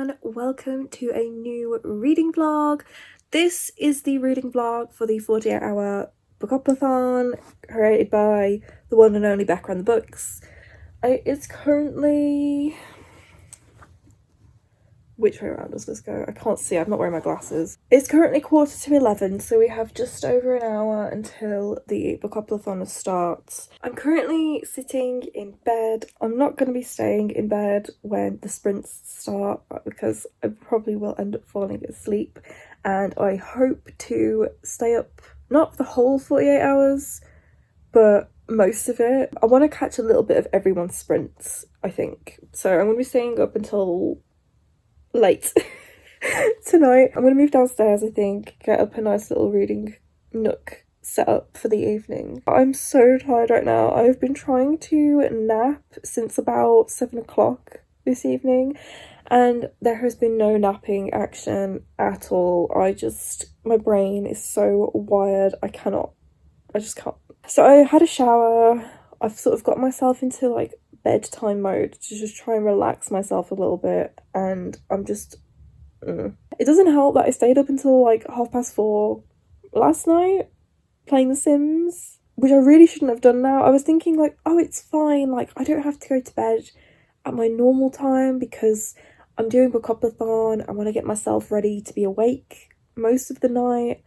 everyone, welcome to a new reading vlog. This is the reading vlog for the 48-hour Bookoplathon created by the one and only Becca and the Books. It's currently... Which way around does this go? I can't see, I'm not wearing my glasses. It's currently 11:15, so we have just over an hour until the Bookoplathon starts. I'm currently sitting in bed. I'm not going to be staying in bed when the sprints start because I probably will end up falling asleep, and I hope to stay up, not the whole 48 hours, but most of it. I want to catch a little bit of everyone's sprints, I think. So I'm going to be staying up until late tonight. I'm gonna move downstairs, I think, get up a nice little reading nook set up for the evening. I'm so tired right now. I've been trying to nap since about 7 o'clock this evening and there has been no napping action at all. My brain is so wired. I just can't. So I had a shower. I've sort of got myself into like bedtime mode to just try and relax myself a little bit, and I'm just it doesn't help that I stayed up until like 4:30 last night playing The Sims, which I really shouldn't have done now. I was thinking like, oh, it's fine, like I don't have to go to bed at my normal time because I'm doing Bookoplathon. I want to get myself ready to be awake most of the night,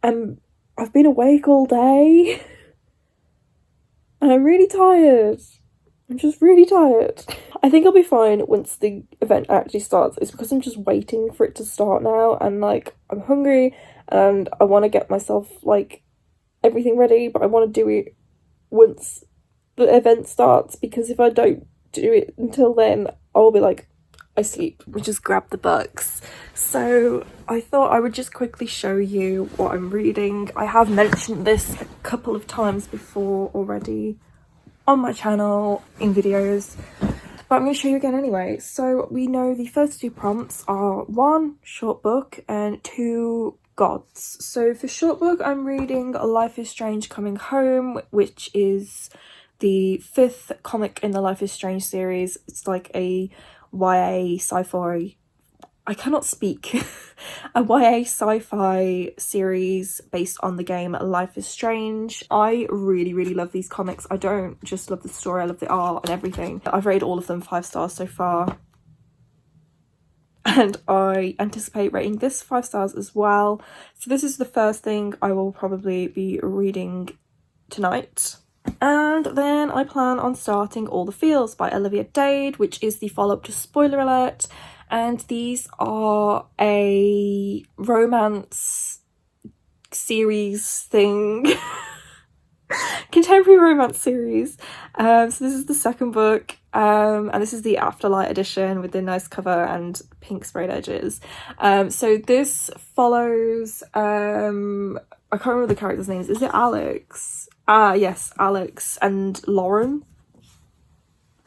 and I've been awake all day and I'm really tired. I'm just really tired. I think I'll be fine once the event actually starts. It's because I'm just waiting for it to start now, and like I'm hungry and I want to get myself like everything ready, but I want to do it once the event starts, because if I don't do it until then, I'll be like, I sleep. We just grab the books. So I thought I would just quickly show you what I'm reading. I have mentioned this a couple of times before already on my channel in videos, but I'm going to show you again anyway. So we know the first two prompts are 1 short book and 2 gods. So for short book, I'm reading Life is Strange Coming Home, which is the 5th comic in the Life is Strange series. It's like a YA sci-fi, I cannot speak, a YA sci-fi series based on the game Life is Strange. I really love these comics. I don't just love the story, I love the art and everything. I've rated all of them 5 stars so far, and I anticipate rating this 5 stars as well. So this is the first thing I will probably be reading tonight. And then I plan on starting All the Feels by Olivia Dade, which is the follow-up to Spoiler Alert. And these are a romance series thing. Contemporary romance series. So this is the second book, and this is the Afterlight edition with the nice cover and pink sprayed edges. So this follows, I can't remember the characters' names. Is it Alex? Yes, Alex and Lauren.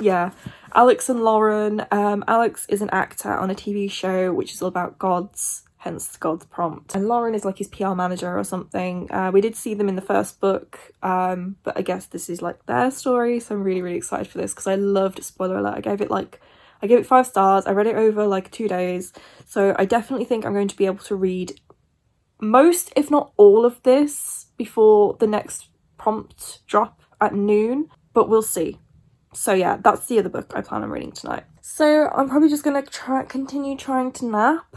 Yeah, Alex and Lauren. Alex is an actor on a TV show which is all about gods, hence the gods prompt. And Lauren is like his PR manager or something. We did see them in the first book, but I guess this is like their story, so I'm really excited for this because I loved Spoiler Alert. I gave it 5 stars. I read it over like 2 days, so I definitely think I'm going to be able to read most, if not all of this before the next prompt drop at noon, but we'll see. So yeah, that's the other book I plan on reading tonight. So I'm probably just gonna continue trying to nap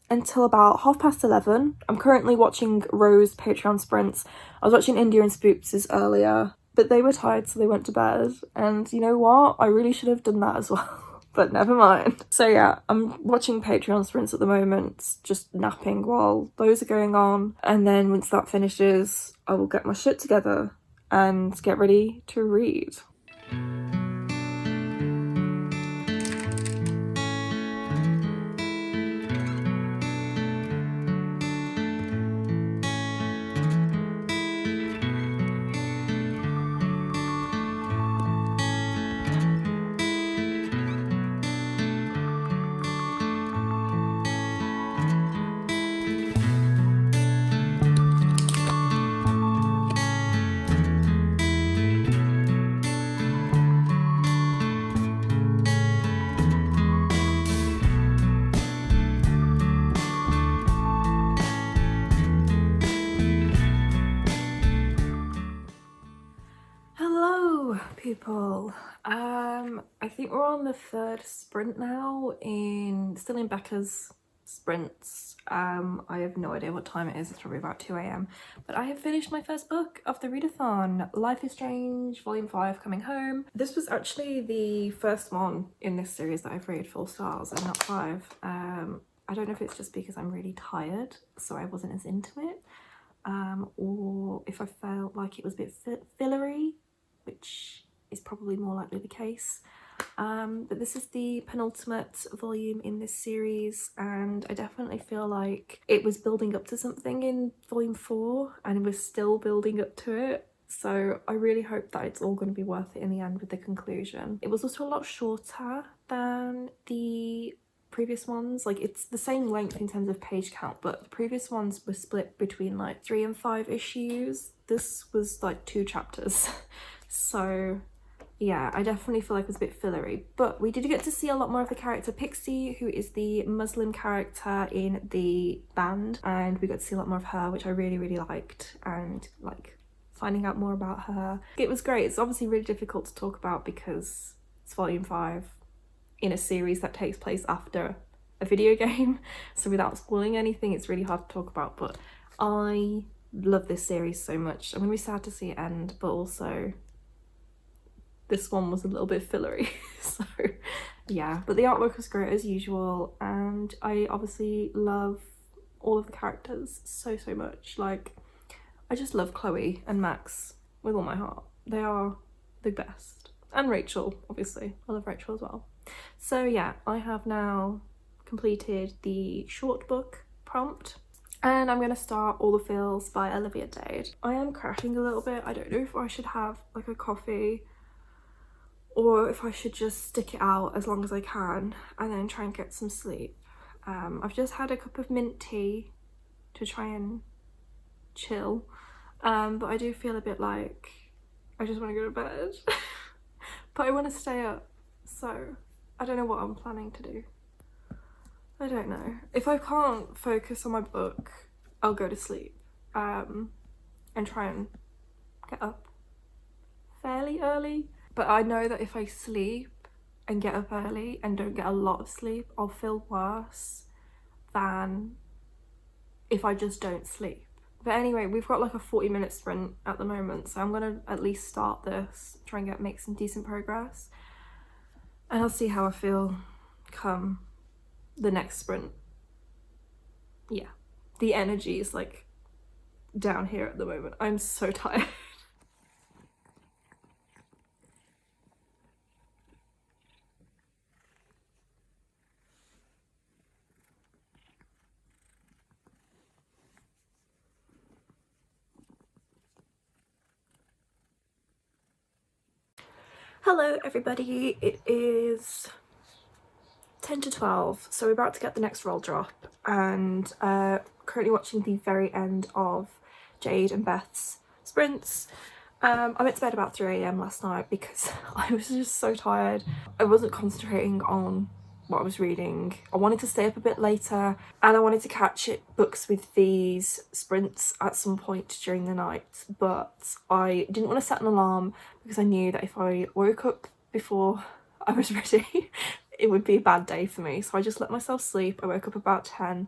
until about 11:30. I'm currently watching Rose Patreon sprints. I was watching India and Spooks earlier, but they were tired so they went to bed, and you know what, I really should have done that as well, but never mind. So yeah, I'm watching Patreon sprints at the moment, just napping while those are going on, and then once that finishes I will get my shit together and get ready to read. people, I think we're on the 3rd sprint now, still in Becca's sprints. I have no idea what time it is, it's probably about 2 a.m. but I have finished my first book of the readathon, Life is Strange Volume 5 Coming Home. This was actually the first one in this series that I've rated 4 stars and not 5. I don't know if it's just because I'm really tired, so I wasn't as into it, or if I felt like it was a bit fillery, which is probably more likely the case. But this is the penultimate volume in this series, and I definitely feel like it was building up to something in volume 4 and it was still building up to it. So I really hope that it's all going to be worth it in the end with the conclusion. It was also a lot shorter than the previous ones. Like, it's the same length in terms of page count, but the previous ones were split between like 3 and 5 issues. This was like 2 chapters. So yeah, I definitely feel like it was a bit fillery, but we did get to see a lot more of the character Pixie, who is the Muslim character in the band, and we got to see a lot more of her, which I really liked, and like finding out more about her. It was great. It's obviously really difficult to talk about because it's volume 5 in a series that takes place after a video game, so without spoiling anything, it's really hard to talk about, but I love this series so much. I'm gonna be sad to see it end, but also this one was a little bit fillery. So yeah, but the artwork was great as usual, and I obviously love all of the characters so much. Like, I just love Chloe and Max with all my heart. They are the best. And Rachel, obviously. I love Rachel as well. So yeah, I have now completed the short book prompt, and I'm gonna start All the Feels by Olivia Dade. I am crashing a little bit. I don't know if I should have like a coffee or if I should just stick it out as long as I can and then try and get some sleep. I've just had a cup of mint tea to try and chill, but I do feel a bit like I just want to go to bed. But I want to stay up, so I don't know what I'm planning to do. I don't know. If I can't focus on my book, I'll go to sleep, and try and get up fairly early. But I know that if I sleep and get up early and don't get a lot of sleep, I'll feel worse than if I just don't sleep. But anyway, we've got like a 40-minute sprint at the moment, so I'm gonna at least start this, try and make some decent progress, and I'll see how I feel come the next sprint. Yeah, the energy is like down here at the moment. I'm so tired. Hello everybody, it is 10 to 12, so we're about to get the next roll drop, and currently watching the very end of Jade and Beth's sprints. I went to bed about 3 a.m. last night because I was just so tired. I wasn't concentrating on what I was reading. I wanted to stay up a bit later, and I wanted to catch books with these sprints at some point during the night, but I didn't want to set an alarm because I knew that if I woke up before I was ready, it would be a bad day for me. So I just let myself sleep. I woke up about 10,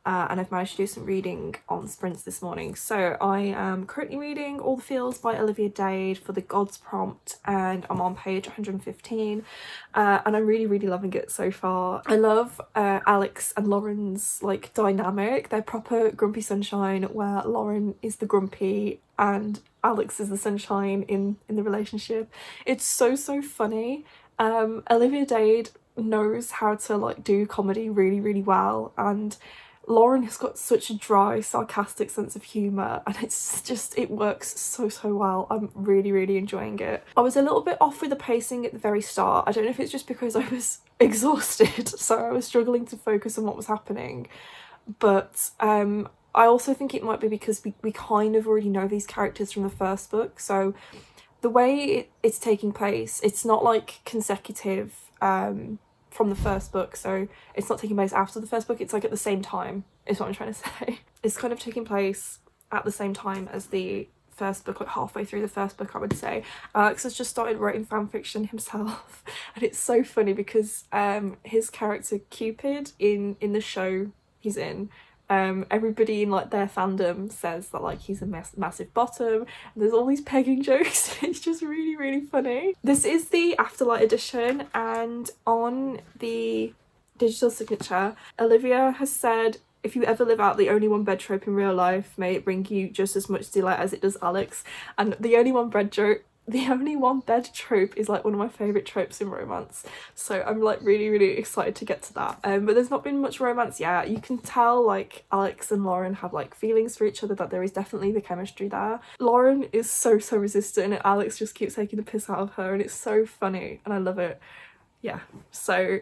and I've managed to do some reading on sprints this morning. So I am currently reading All the Feels by Olivia Dade for the Gods prompt, and I'm on page 115, and I'm really loving it so far. I love Alex and Lauren's like dynamic. They're proper grumpy sunshine, where Lauren is the grumpy and Alex is the sunshine in the relationship. It's so funny. Olivia Dade knows how to like do comedy really well, and Lauren has got such a dry, sarcastic sense of humour, and it works so well. I'm really enjoying it. I was a little bit off with the pacing at the very start. I don't know if it's just because I was exhausted, so I was struggling to focus on what was happening, but I also think it might be because we kind of already know these characters from the first book, so the way it's taking place, it's not like consecutive from the first book, so it's not taking place after the first book, it's like at the same time, is what I'm trying to say. It's kind of taking place at the same time as the first book, like halfway through the first book, I would say. Alex has just started writing fanfiction himself, and it's so funny because his character Cupid in the show he's in, everybody in like their fandom says that like he's a massive bottom, and there's all these pegging jokes. It's just really, really funny. This is the Afterlight edition, and on the digital signature, Olivia has said, if you ever live out the only one bed trope in real life, may it bring you just as much delight as it does Alex. And the only one bed trope is like one of my favourite tropes in romance, so I'm like really, really excited to get to that. But there's not been much romance yet. You can tell like Alex and Lauren have like feelings for each other, that there is definitely the chemistry there. Lauren is so resistant, and Alex just keeps taking the piss out of her, and it's so funny and I love it. Yeah, so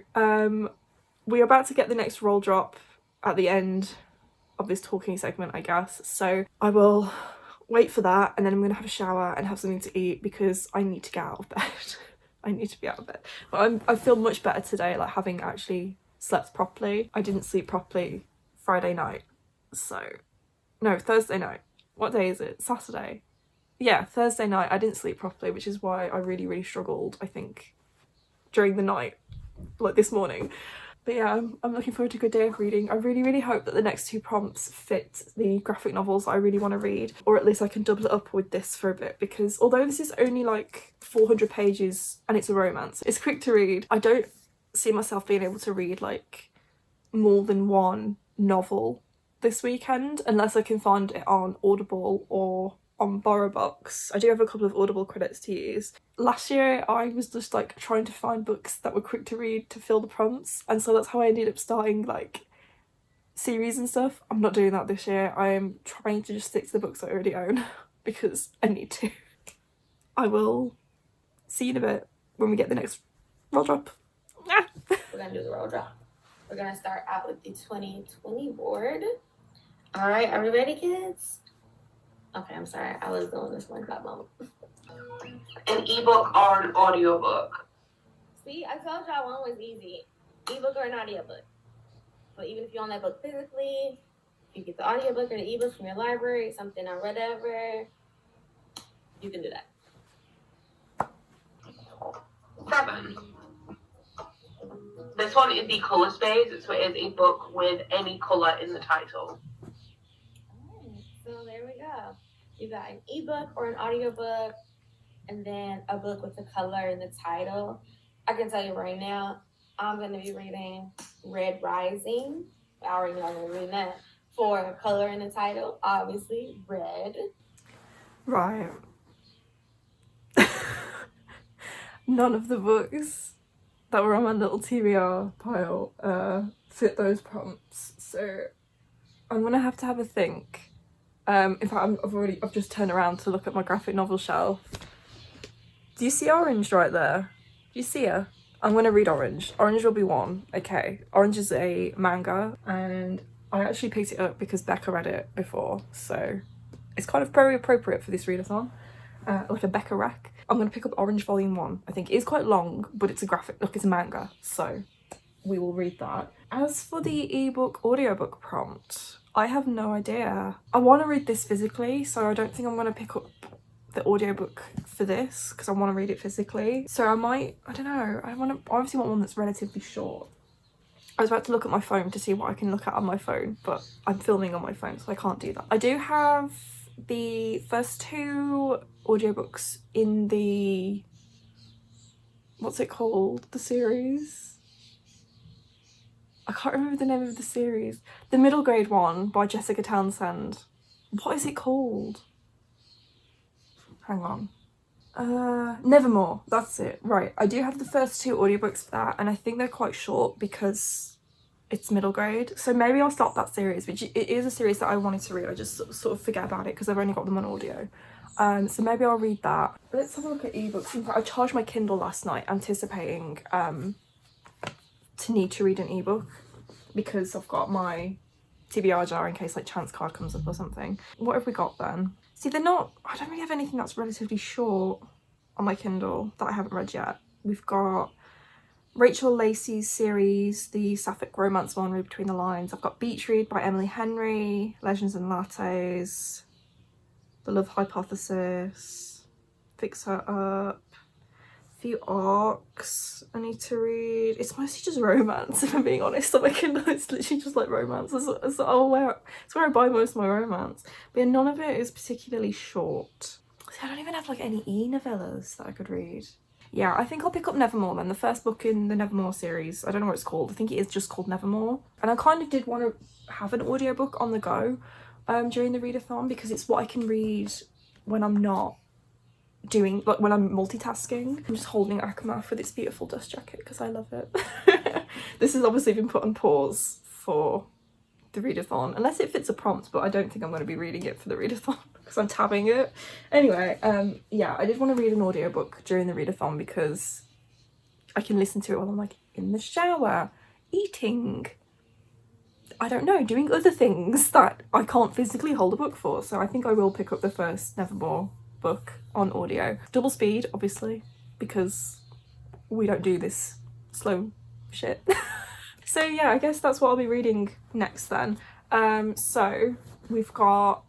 we're about to get the next roll drop at the end of this talking segment, I guess, so I will wait for that, and then I'm gonna have a shower and have something to eat because I need to get out of bed. I need to be out of bed. But I feel much better today, like having actually slept properly. I didn't sleep properly Friday night, so no, Thursday night. What day is it? Saturday. Yeah, Thursday night I didn't sleep properly, which is why I really, really struggled, I think, during the night, like this morning. But yeah, I'm looking forward to a good day of reading. I really, really hope that the next two prompts fit the graphic novels I really want to read, or at least I can double it up with this for a bit, because although this is only like 400 pages and it's a romance, it's quick to read. I don't see myself being able to read like more than one novel this weekend unless I can find it on Audible or on BorrowBox. I do have a couple of Audible credits to use. Last year I was just like trying to find books that were quick to read to fill the prompts, and so that's how I ended up starting like series and stuff. I'm not doing that this year. I am trying to just stick to the books I already own because I need to. I will see you in a bit when we get the next roll drop. We're gonna do the roll drop. We're gonna start out with the 2020 board. All right, are we ready, kids? Okay, I'm sorry. I was doing this one that moment. An ebook or an audiobook? See, I told y'all one was easy. Ebook or an audiobook. But even if you own that book physically, if you get the audiobook or the ebook from your library, something or whatever, you can do that. 7. This one is the color space, so it is a book with any color in the title. So there we go. You got an ebook or an audiobook, and then a book with a color in the title. I can tell you right now, I'm going to be reading Red Rising. I already know I'm going to be reading that. For color in the title, obviously, red. Right. None of the books that were on my little TBR pile fit those prompts, so I'm going to have a think. In fact, I've just turned around to look at my graphic novel shelf. Do you see Orange right there? Do you see her? I'm gonna read Orange. Orange will be one. Okay. Orange is a manga, and I actually picked it up because Becca read it before, so it's kind of very appropriate for this readathon. Like a Becca rec. I'm gonna pick up Orange Volume 1. I think it is quite long, but it's a graphic. Look, it's a manga, so we will read that. As for the ebook audiobook prompt, I have no idea. I want to read this physically, so I don't think I'm going to pick up the audiobook for this because I want to read it physically. So I don't know, I obviously want one that's relatively short. I was about to look at my phone to see what I can look at on my phone, but I'm filming on my phone, so I can't do that. I do have the first 2 audiobooks in the, what's it called? The series? I can't remember the name of the series. The middle grade one by Jessica Townsend. What is it called? Hang on. Nevermore. That's it. Right. I do have the first 2 audiobooks for that, and I think they're quite short because it's middle grade. So maybe I'll start that series, which it is a series that I wanted to read. I just sort of forget about it because I've only got them on audio. So maybe I'll read that. Let's have a look at ebooks. In fact, I charged my Kindle last night anticipating to need to read an ebook because I've got my TBR jar in case like chance card comes up or something. What have we got then? See, I don't really have anything that's relatively short on my Kindle that I haven't read yet. We've got Rachel Lacey's series, the Sapphic romance one, Read Between the Lines. I've got Beach Read by Emily Henry, Legends and Lattes, The Love Hypothesis, Fix Her Up, few arcs I need to read. It's mostly just romance, if I'm being honest. On my Kindle, it's literally just like romance. It's where I buy most of my romance. But yeah, none of it is particularly short. See, I don't even have like any e-novellas that I could read. Yeah, I think I'll pick up Nevermore then, the first book in the Nevermore series. I don't know what it's called. I think it is just called Nevermore. And I kind of did want to have an audiobook on the go during the readathon, because it's what I can read when I'm not doing, like when I'm multitasking. I'm just holding Akamath with its beautiful dust jacket because I love it. This has obviously been put on pause for the readathon, unless it fits a prompt, but I don't think I'm going to be reading it for the readathon because I'm tabbing it. Anyway, yeah, I did want to read an audiobook during the readathon because I can listen to it while I'm like in the shower, eating, I don't know, doing other things that I can't physically hold a book for. So I think I will pick up the first Nevermore book on audio. Double speed, obviously, because we don't do this slow shit. So yeah, I guess that's what I'll be reading next then. So we've got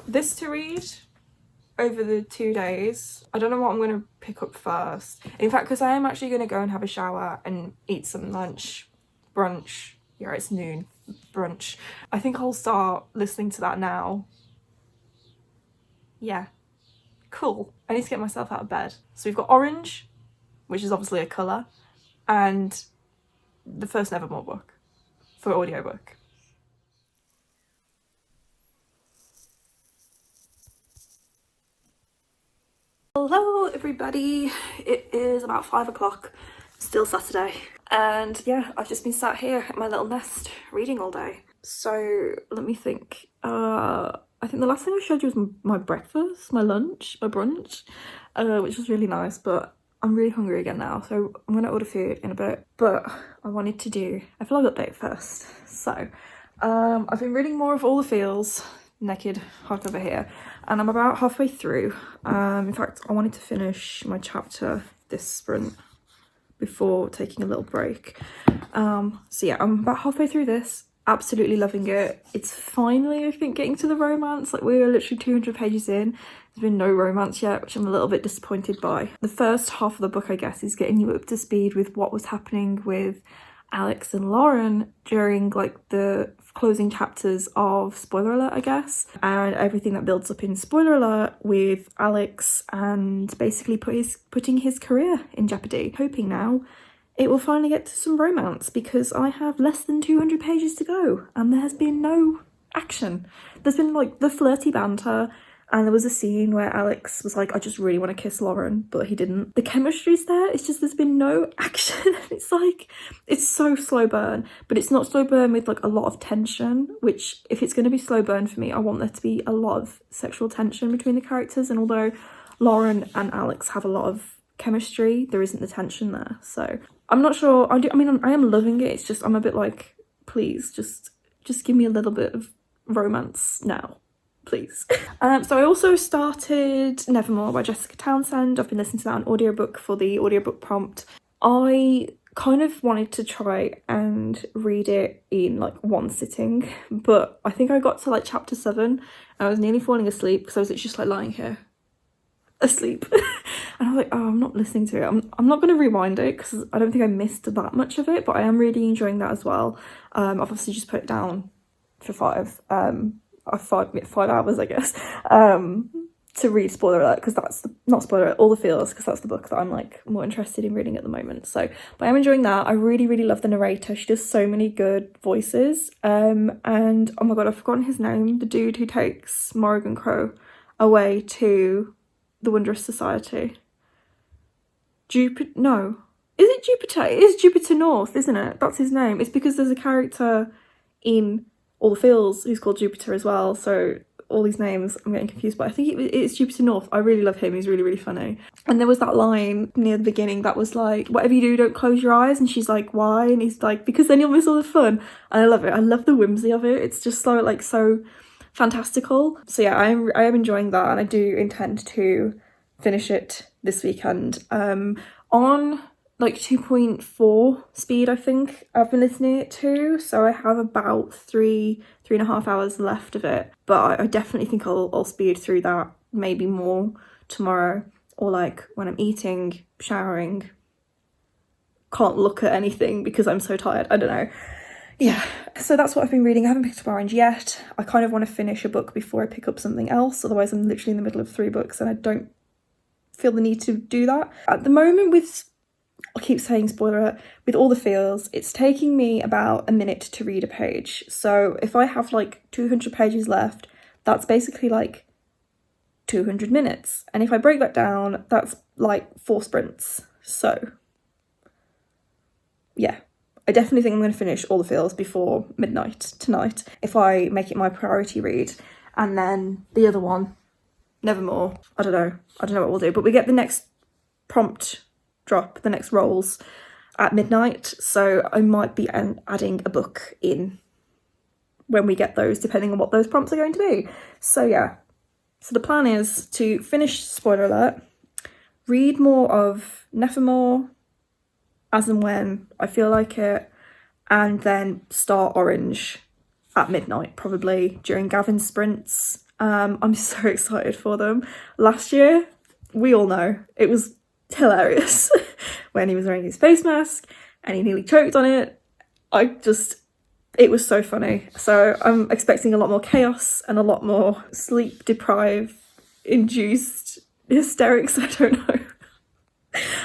this to read over the 2 days. I don't know what I'm going to pick up first. In fact, because I am actually going to go and have a shower and eat some lunch, brunch. Yeah, it's noon, brunch. I think I'll start listening to that now. Yeah. Cool. I need to get myself out of bed. So we've got Orange, which is obviously a colour, and the first Nevermore book for audiobook. Hello everybody, it is about 5 o'clock, still Saturday, and yeah, I've just been sat here at my little nest reading all day. So let me think. I think the last thing I showed you was my breakfast, my lunch, my brunch, which was really nice, but I'm really hungry again now, so I'm going to order food in a bit. But I wanted to do a vlog update first. So I've been reading more of All the Feels, naked hardcover here, and I'm about halfway through. In fact, I wanted to finish my chapter this sprint before taking a little break. So yeah, I'm about halfway through this. Absolutely loving it. It's finally, I think, getting to the romance. Like, we're literally 200 pages in. There's been no romance yet, which I'm a little bit disappointed by. The first half of the book, I guess, is getting you up to speed with what was happening with Alex and Lauren during like the closing chapters of, spoiler alert, I guess, and everything that builds up in spoiler alert with Alex, and basically putting his career in jeopardy. Hoping now it will finally get to some romance, because I have less than 200 pages to go and there has been no action. There's been like the flirty banter, and there was a scene where Alex was like, I just really want to kiss Lauren, but he didn't. The chemistry's there, it's just there's been no action. It's like, it's so slow burn, but it's not slow burn with like a lot of tension, which if it's going to be slow burn for me, I want there to be a lot of sexual tension between the characters. And although Lauren and Alex have a lot of chemistry, there isn't the tension there. So I'm not sure. I am loving it. It's just, I'm a bit like, please just give me a little bit of romance now, please. So I also started Nevermore by Jessica Townsend. I've been listening to that on audiobook for the audiobook prompt. I kind of wanted to try and read it in like one sitting, but I think I got to like chapter 7 and I was nearly falling asleep because I was just like lying here asleep. And I was like, oh, I'm not listening to it. I'm not going to rewind it because I don't think I missed that much of it, but I am really enjoying that as well. I've obviously just put it down for 5 hours, I guess, to read spoiler alert, because that's not spoiler alert, All the Feels, because that's the book that I'm like more interested in reading at the moment. So, but I'm enjoying that. I really, really love the narrator. She does so many good voices. And oh my god, I've forgotten his name. The dude who takes Morrigan Crow away to the Wondrous Society. No. Is it Jupiter? It is Jupiter North, isn't it? That's his name. It's because there's a character in All the Feels who's called Jupiter as well. So all these names I'm getting confused, but I think it's Jupiter North. I really love him. He's really, really funny. And there was that line near the beginning that was like, whatever you do, don't close your eyes. And she's like, why? And he's like, because then you'll miss all the fun. And I love it. I love the whimsy of it. It's just so like so fantastical. So yeah, I am enjoying that, and I do intend to finish it this weekend. On like 2.4 speed, I think I've been listening it to, so I have about 3.5 hours left of it, but I definitely think I'll speed through that maybe more tomorrow, or like when I'm eating, showering, can't look at anything because I'm so tired. I don't know. Yeah, so that's what I've been reading. I haven't picked up Orange yet. I kind of want to finish a book before I pick up something else, otherwise I'm literally in the middle of 3 books and I don't feel the need to do that. At the moment with, I keep saying spoiler alert, with all the feels, it's taking me about a minute to read a page. So if I have like 200 pages left, that's basically like 200 minutes. And if I break that down, that's like 4 sprints. So yeah, I definitely think I'm going to finish all the feels before midnight tonight if I make it my priority read. And then the other one, Nevermore, I don't know what we'll do, but we get the next prompt drop, the next rolls at midnight, so I might be adding a book in when we get those, depending on what those prompts are going to be. So yeah, so the plan is to finish, spoiler alert, read more of Nevermore as and when I feel like it, and then start Orange at midnight, probably during Gavin's sprints. I'm so excited for them. Last year, we all know, it was hilarious when he was wearing his face mask and he nearly choked on it. It was so funny. So I'm expecting a lot more chaos and a lot more sleep deprived induced hysterics. I don't know.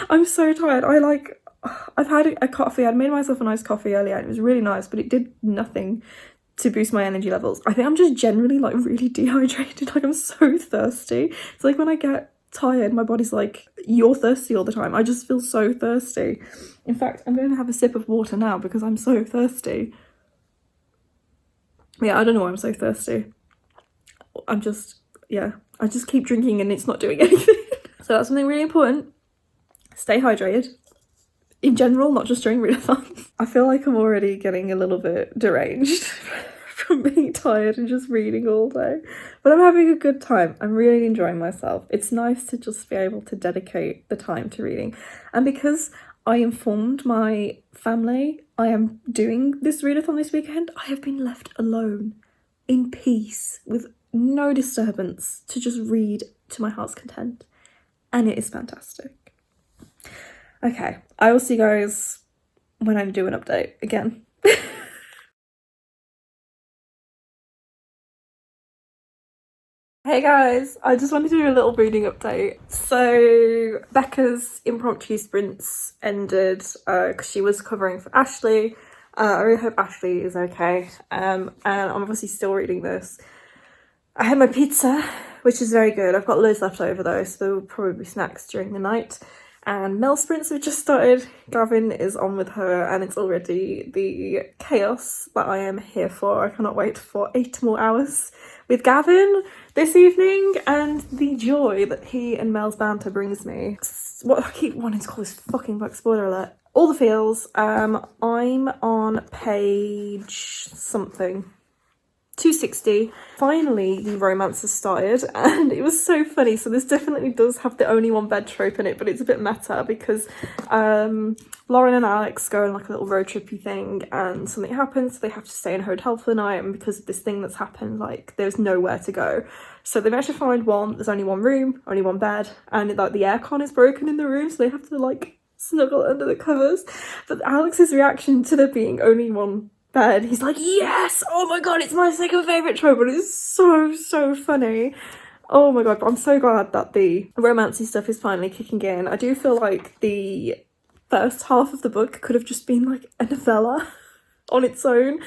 I'm so tired. I've had a coffee. I'd made myself a nice coffee earlier and it was really nice, but it did nothing to boost my energy levels. I think I'm just generally like really dehydrated. Like I'm so thirsty. It's like when I get tired, my body's like, you're thirsty all the time. I just feel so thirsty. In fact, I'm going to have a sip of water now because I'm so thirsty. Yeah, I don't know why I'm so thirsty. I just keep drinking and it's not doing anything. So that's something really important. Stay hydrated. In general, not just during readathons. I feel like I'm already getting a little bit deranged from being tired and just reading all day. But I'm having a good time. I'm really enjoying myself. It's nice to just be able to dedicate the time to reading. And because I informed my family I am doing this readathon this weekend, I have been left alone in peace with no disturbance to just read to my heart's content. And it is fantastic. Okay, I will see you guys when I do an update again. Hey guys, I just wanted to do a little reading update. So Becca's impromptu sprints ended because she was covering for Ashley. I really hope Ashley is okay. And I'm obviously still reading this. I had my pizza, which is very good. I've got loads left over though, so there will probably be snacks during the night. And Mel sprints have just started. Gavin is on with her and it's already the chaos that I am here for. I cannot wait for 8 more hours with Gavin this evening and the joy that he and Mel's banter brings me. What I keep wanting to call this fucking book, spoiler alert. All the feels. I'm on page something. 260. Finally, the romance has started and it was so funny. So this definitely does have the only one bed trope in it, but it's a bit meta because Lauren and Alex go on like a little road trippy thing and something happens, so they have to stay in a hotel for the night, and because of this thing that's happened, like there's nowhere to go. So they managed to find one, there's only one room, only one bed, and like the aircon is broken in the room, so they have to like snuggle under the covers. But Alex's reaction to there being only one bed, he's like, yes, oh my god, it's my second favourite trope, and it's so funny. Oh my god, but I'm so glad that the romancy stuff is finally kicking in. I do feel like the first half of the book could have just been like a novella on its own,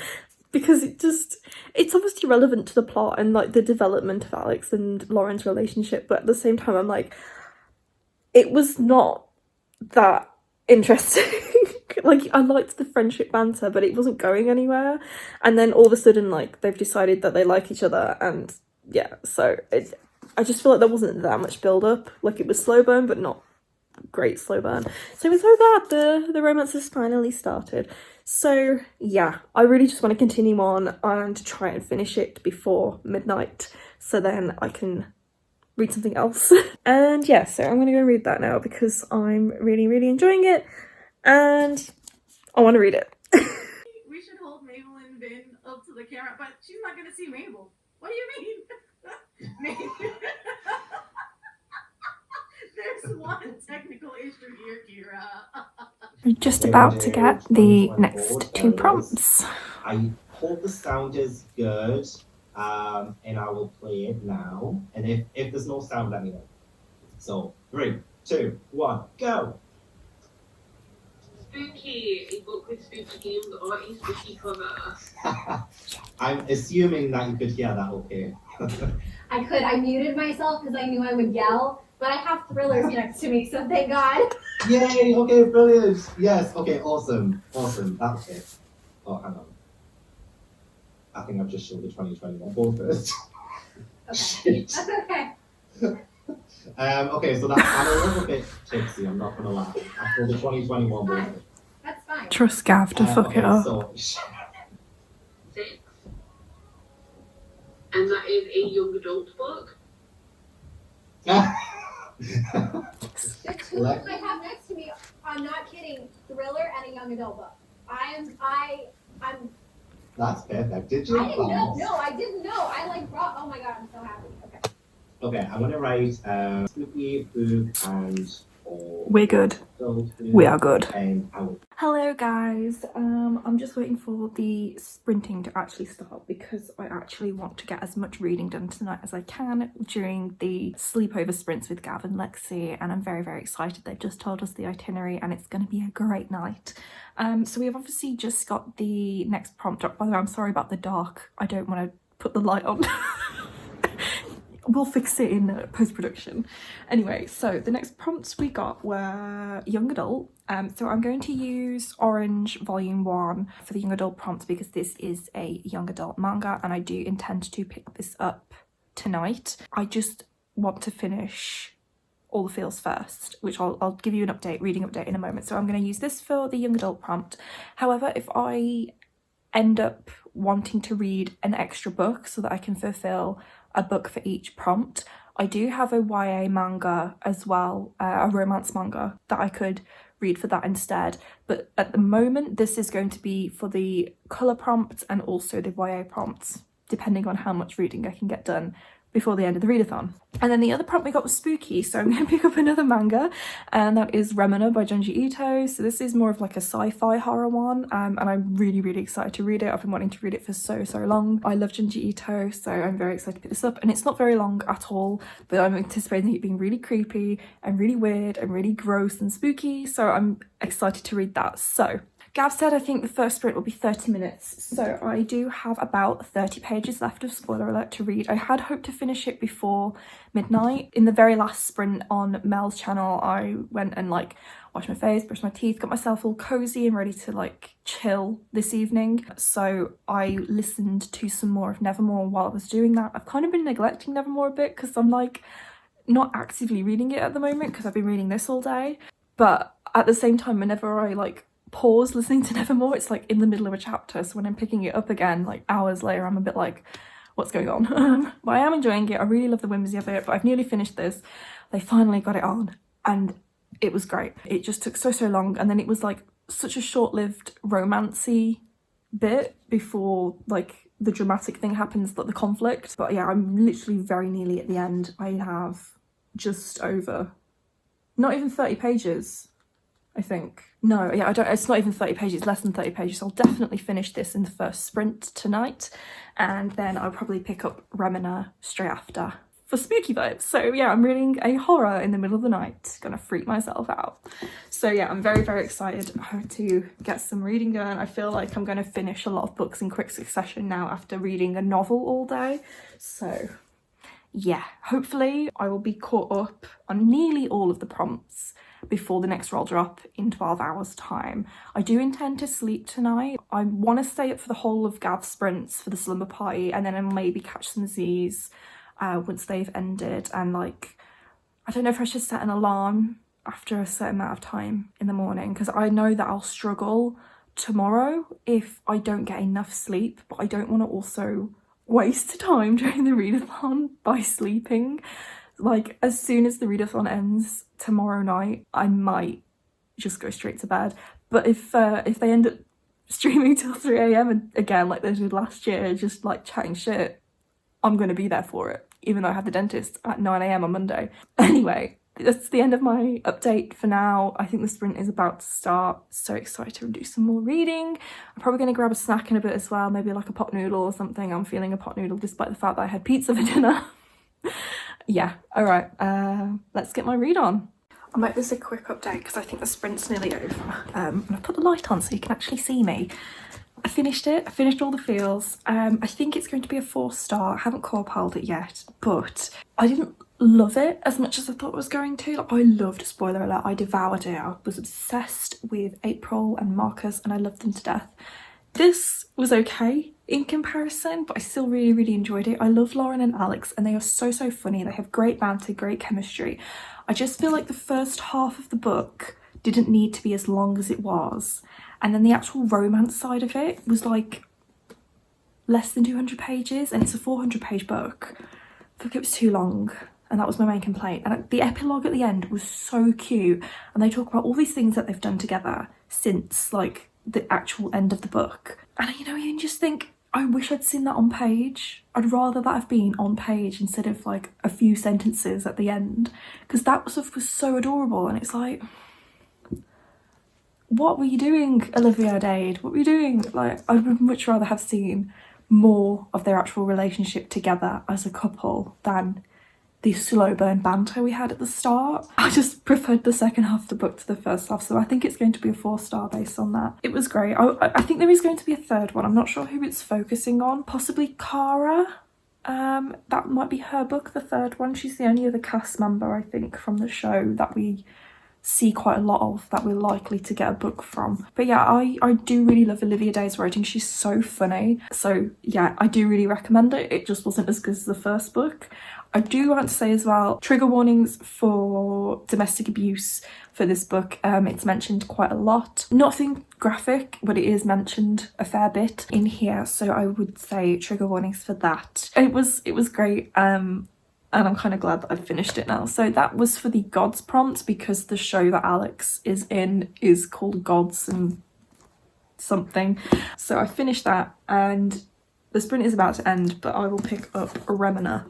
because it's obviously relevant to the plot and like the development of Alex and Lauren's relationship, but at the same time I'm like, it was not that interesting. Like, I liked the friendship banter, but it wasn't going anywhere. And then all of a sudden, like, they've decided that they like each other, and yeah, so I just feel like there wasn't that much build-up. Like, it was slow burn, but not great slow burn. So we're so glad the romance has finally started. So yeah, I really just want to continue on and try and finish it before midnight, so then I can read something else. And yeah, so I'm gonna go read that now because I'm really enjoying it and I want to read it. We should hold Mabel and Vin up to the camera, but she's not gonna see Mabel. What do you mean? There's one technical issue here, Kira. We're just about to get the next two prompts. I hope the sound is good, and I will play it now. And if there's no sound, let me know. So 3, 2, 1, go. Spooky, a book with spooky themes or a spooky cover. I'm assuming that you could hear that okay. I could. I muted myself because I knew I would yell, but I have thrillers next to me, so thank God. Yay, okay, brilliant. Yes, okay, awesome. That's it. Oh, hang on. I think I've just showed the 2021 board first. Okay. Shit. That's okay. Okay, so I'm a little bit tipsy, I'm not gonna lie. After the 2021 board first. That's fine. Trust Gav to fuck it up. So, 6. And that is a young adult book. The two books I have next to me, I'm not kidding, thriller and a young adult book. I'm That's perfect. Did you? I didn't know. No, I didn't know. I like brought. Oh my god, I'm so happy. Okay. Okay, I'm gonna write spooky book and We're good. adult book, We are good. and I will. Hello guys, I'm just waiting for the sprinting to actually start because I actually want to get as much reading done tonight as I can during the sleepover sprints with Gav and Lexi, and I'm very, very excited. They've just told us the itinerary and it's going to be a great night. So we've obviously just got the next prompt up. By the way, I'm sorry about the dark. I don't want to put the light on. We'll fix it in post-production. Anyway, so the next prompts we got were young adult. So I'm going to use Orange Volume 1 for the young adult prompt because this is a young adult manga and I do intend to pick this up tonight. I just want to finish All the Feels first, which I'll give you an reading update in a moment. So I'm going to use this for the young adult prompt. However, if I end up wanting to read an extra book so that I can fulfill a book for each prompt, I do have a YA manga as well, a romance manga that I could read for that instead. But at the moment, this is going to be for the colour prompts and also the YA prompts, depending on how much reading I can get done before the end of the readathon. And then the other prompt we got was spooky, so I'm going to pick up another manga, and that is Remina by Junji Ito. So this is more of like a sci-fi horror one, and I'm really, really excited to read it. I've been wanting to read it for so long. I love Junji Ito, so I'm very excited to pick this up, and it's not very long at all, but I'm anticipating it being really creepy and really weird and really gross and spooky, so I'm excited to read that. So Gav said I think the first sprint will be 30 minutes, so I do have about 30 pages left of spoiler alert to read. I had hoped to finish it before midnight. In the very last sprint on Mel's channel, I went and like washed my face, brushed my teeth, got myself all cozy and ready to like chill this evening. So I listened to some more of Nevermore while I was doing that. I've kind of been neglecting Nevermore a bit because I'm like not actively reading it at the moment because I've been reading this all day. But at the same time, whenever I like pause listening to Nevermore, it's like in the middle of a chapter, so when I'm picking it up again like hours later, I'm a bit like, what's going on? But I am enjoying it. I really love the whimsy of it, but I've nearly finished this. They finally got it on and it was great. It just took so long, and then it was like such a short-lived romancy bit before like the dramatic thing happens, like the conflict. But yeah, I'm literally very nearly at the end. I have just over, not even 30 pages, I think. No, yeah, it's not even 30 pages, less than 30 pages. I'll definitely finish this in the first sprint tonight, and then I'll probably pick up Remina straight after for spooky vibes. So yeah, I'm reading a horror in the middle of the night, gonna freak myself out. So yeah, I'm very, very excited to get some reading done. I feel like I'm gonna finish a lot of books in quick succession now after reading a novel all day. So yeah, hopefully I will be caught up on nearly all of the prompts before the next roll drop in 12 hours time. I do intend to sleep tonight. I want to stay up for the whole of Gav's sprints for the slumber party, and then I'll maybe catch some Z's once they've ended. And like, I don't know if I should set an alarm after a certain amount of time in the morning, because I know that I'll struggle tomorrow if I don't get enough sleep, but I don't want to also waste time during the readathon by sleeping. Like, as soon as the readathon ends tomorrow night, I might just go straight to bed. But if they end up streaming till 3 a.m. and again, like they did last year, just like chatting shit, I'm going to be there for it, even though I have the dentist at 9 a.m. on Monday. Anyway, that's the end of my update for now. I think the sprint is about to start. So excited to do some more reading. I'm probably going to grab a snack in a bit as well, maybe like a pot noodle or something. I'm feeling a pot noodle despite the fact that I had pizza for dinner. Yeah, all right, let's get my read on. I'll make this a quick update because I think the sprint's nearly over. And I've put the light on so you can actually see me. I finished it. I finished all the feels. I think it's going to be a 4-star. I haven't co-piled it yet, but I didn't love it as much as I thought it was going to. Like, I loved, spoiler alert, I devoured it. I was obsessed with April and Marcus and I loved them to death. This was okay in comparison, but I still really, really enjoyed it. I love Lauren and Alex and they are so, so funny. They have great banter, great chemistry. I just feel like the first half of the book didn't need to be as long as it was. And then the actual romance side of it was like less than 200 pages and it's a 400-page book. I feel like it was too long and that was my main complaint. And the epilogue at the end was so cute and they talk about all these things that they've done together since like the actual end of the book. And you know, you just think, I wish I'd seen that on page. I'd rather that have been on page instead of like a few sentences at the end, because that stuff was so adorable. And it's like, what were you doing, Olivia, Dade? What were you doing? Like, I would much rather have seen more of their actual relationship together as a couple than the slow burn banter we had at the start. I just preferred the second half of the book to the first half, so I think it's going to be a 4-star based on that. It was great. I think there is going to be a third one. I'm not sure who it's focusing on. Possibly Kara. That might be her book, the third one. She's the only other cast member, I think, from the show that we see quite a lot of, that we're likely to get a book from. But yeah, I do really love Olivia Dade's writing. She's so funny. So yeah, I do really recommend it. It just wasn't as good as the first book. I do want to say as well, trigger warnings for domestic abuse for this book. It's mentioned quite a lot. Nothing graphic, but it is mentioned a fair bit in here. So I would say trigger warnings for that. It was great. And I'm kind of glad that I've finished it now. So that was for the Gods prompt, because the show that Alex is in is called Gods and something. So I finished that and the sprint is about to end, but I will pick up Remina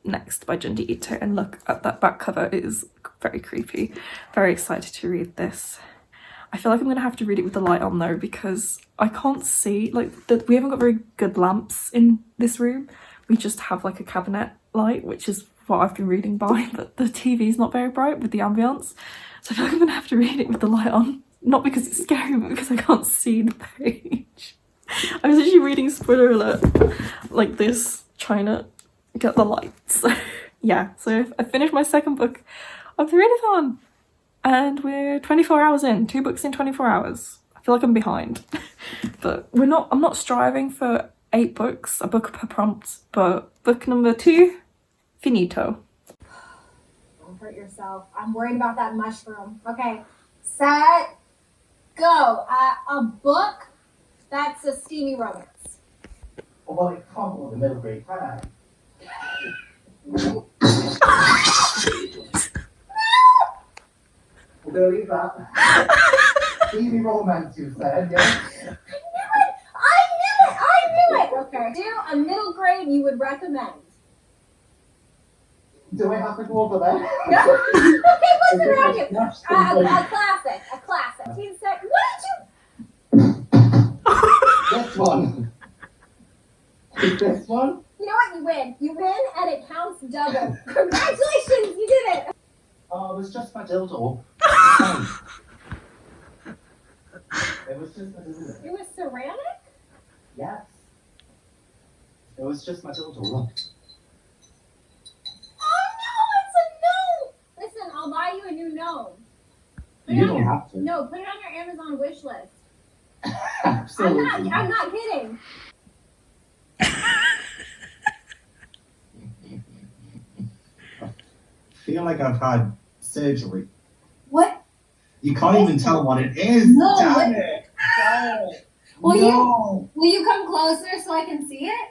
next by Junji Ito, and look at that back cover. It is very creepy. Very excited to read this. I feel like I'm gonna have to read it with the light on though, because I can't see, like, we haven't got very good lamps in this room. We just have like a cabinet light, which is what I've been reading by, but the TV's not very bright with the ambience. So I feel like I'm gonna have to read it with the light on. Not because it's scary, but because I can't see the page. I was actually reading, spoiler alert, like this, trying to get the lights. Yeah, so I finished my second book of the readathon and we're 24 hours in, 2 books in 24 hours. I feel like I'm behind, but I'm not striving for 8 books, a book per prompt, but book number 2, finito. Don't hurt yourself. I'm worried about that mushroom. Okay, set, go. A book that's a steamy romance. Well, it can't go the middle grade, can I? We're gonna leave that. Steamy romance, you said, yeah? I knew it! Okay. Do a middle grade you would recommend. Do I have to go over there? No. Okay, listen around you. A classic. 15 seconds. This one. This one? You know what? You win. You win, and it counts double. Congratulations, you did it. Oh, it was just my dildo. It was just my dildo. It was ceramic? Yes. It was just my dildo. Look. Oh no, it's a gnome. Listen, I'll buy you a new gnome. You don't have to. No, put it on your Amazon wish list. Absolutely. I'm not kidding. I feel like I've had surgery. What? You can't even tell what it is. No, Damn what? it. Will you come closer so I can see it?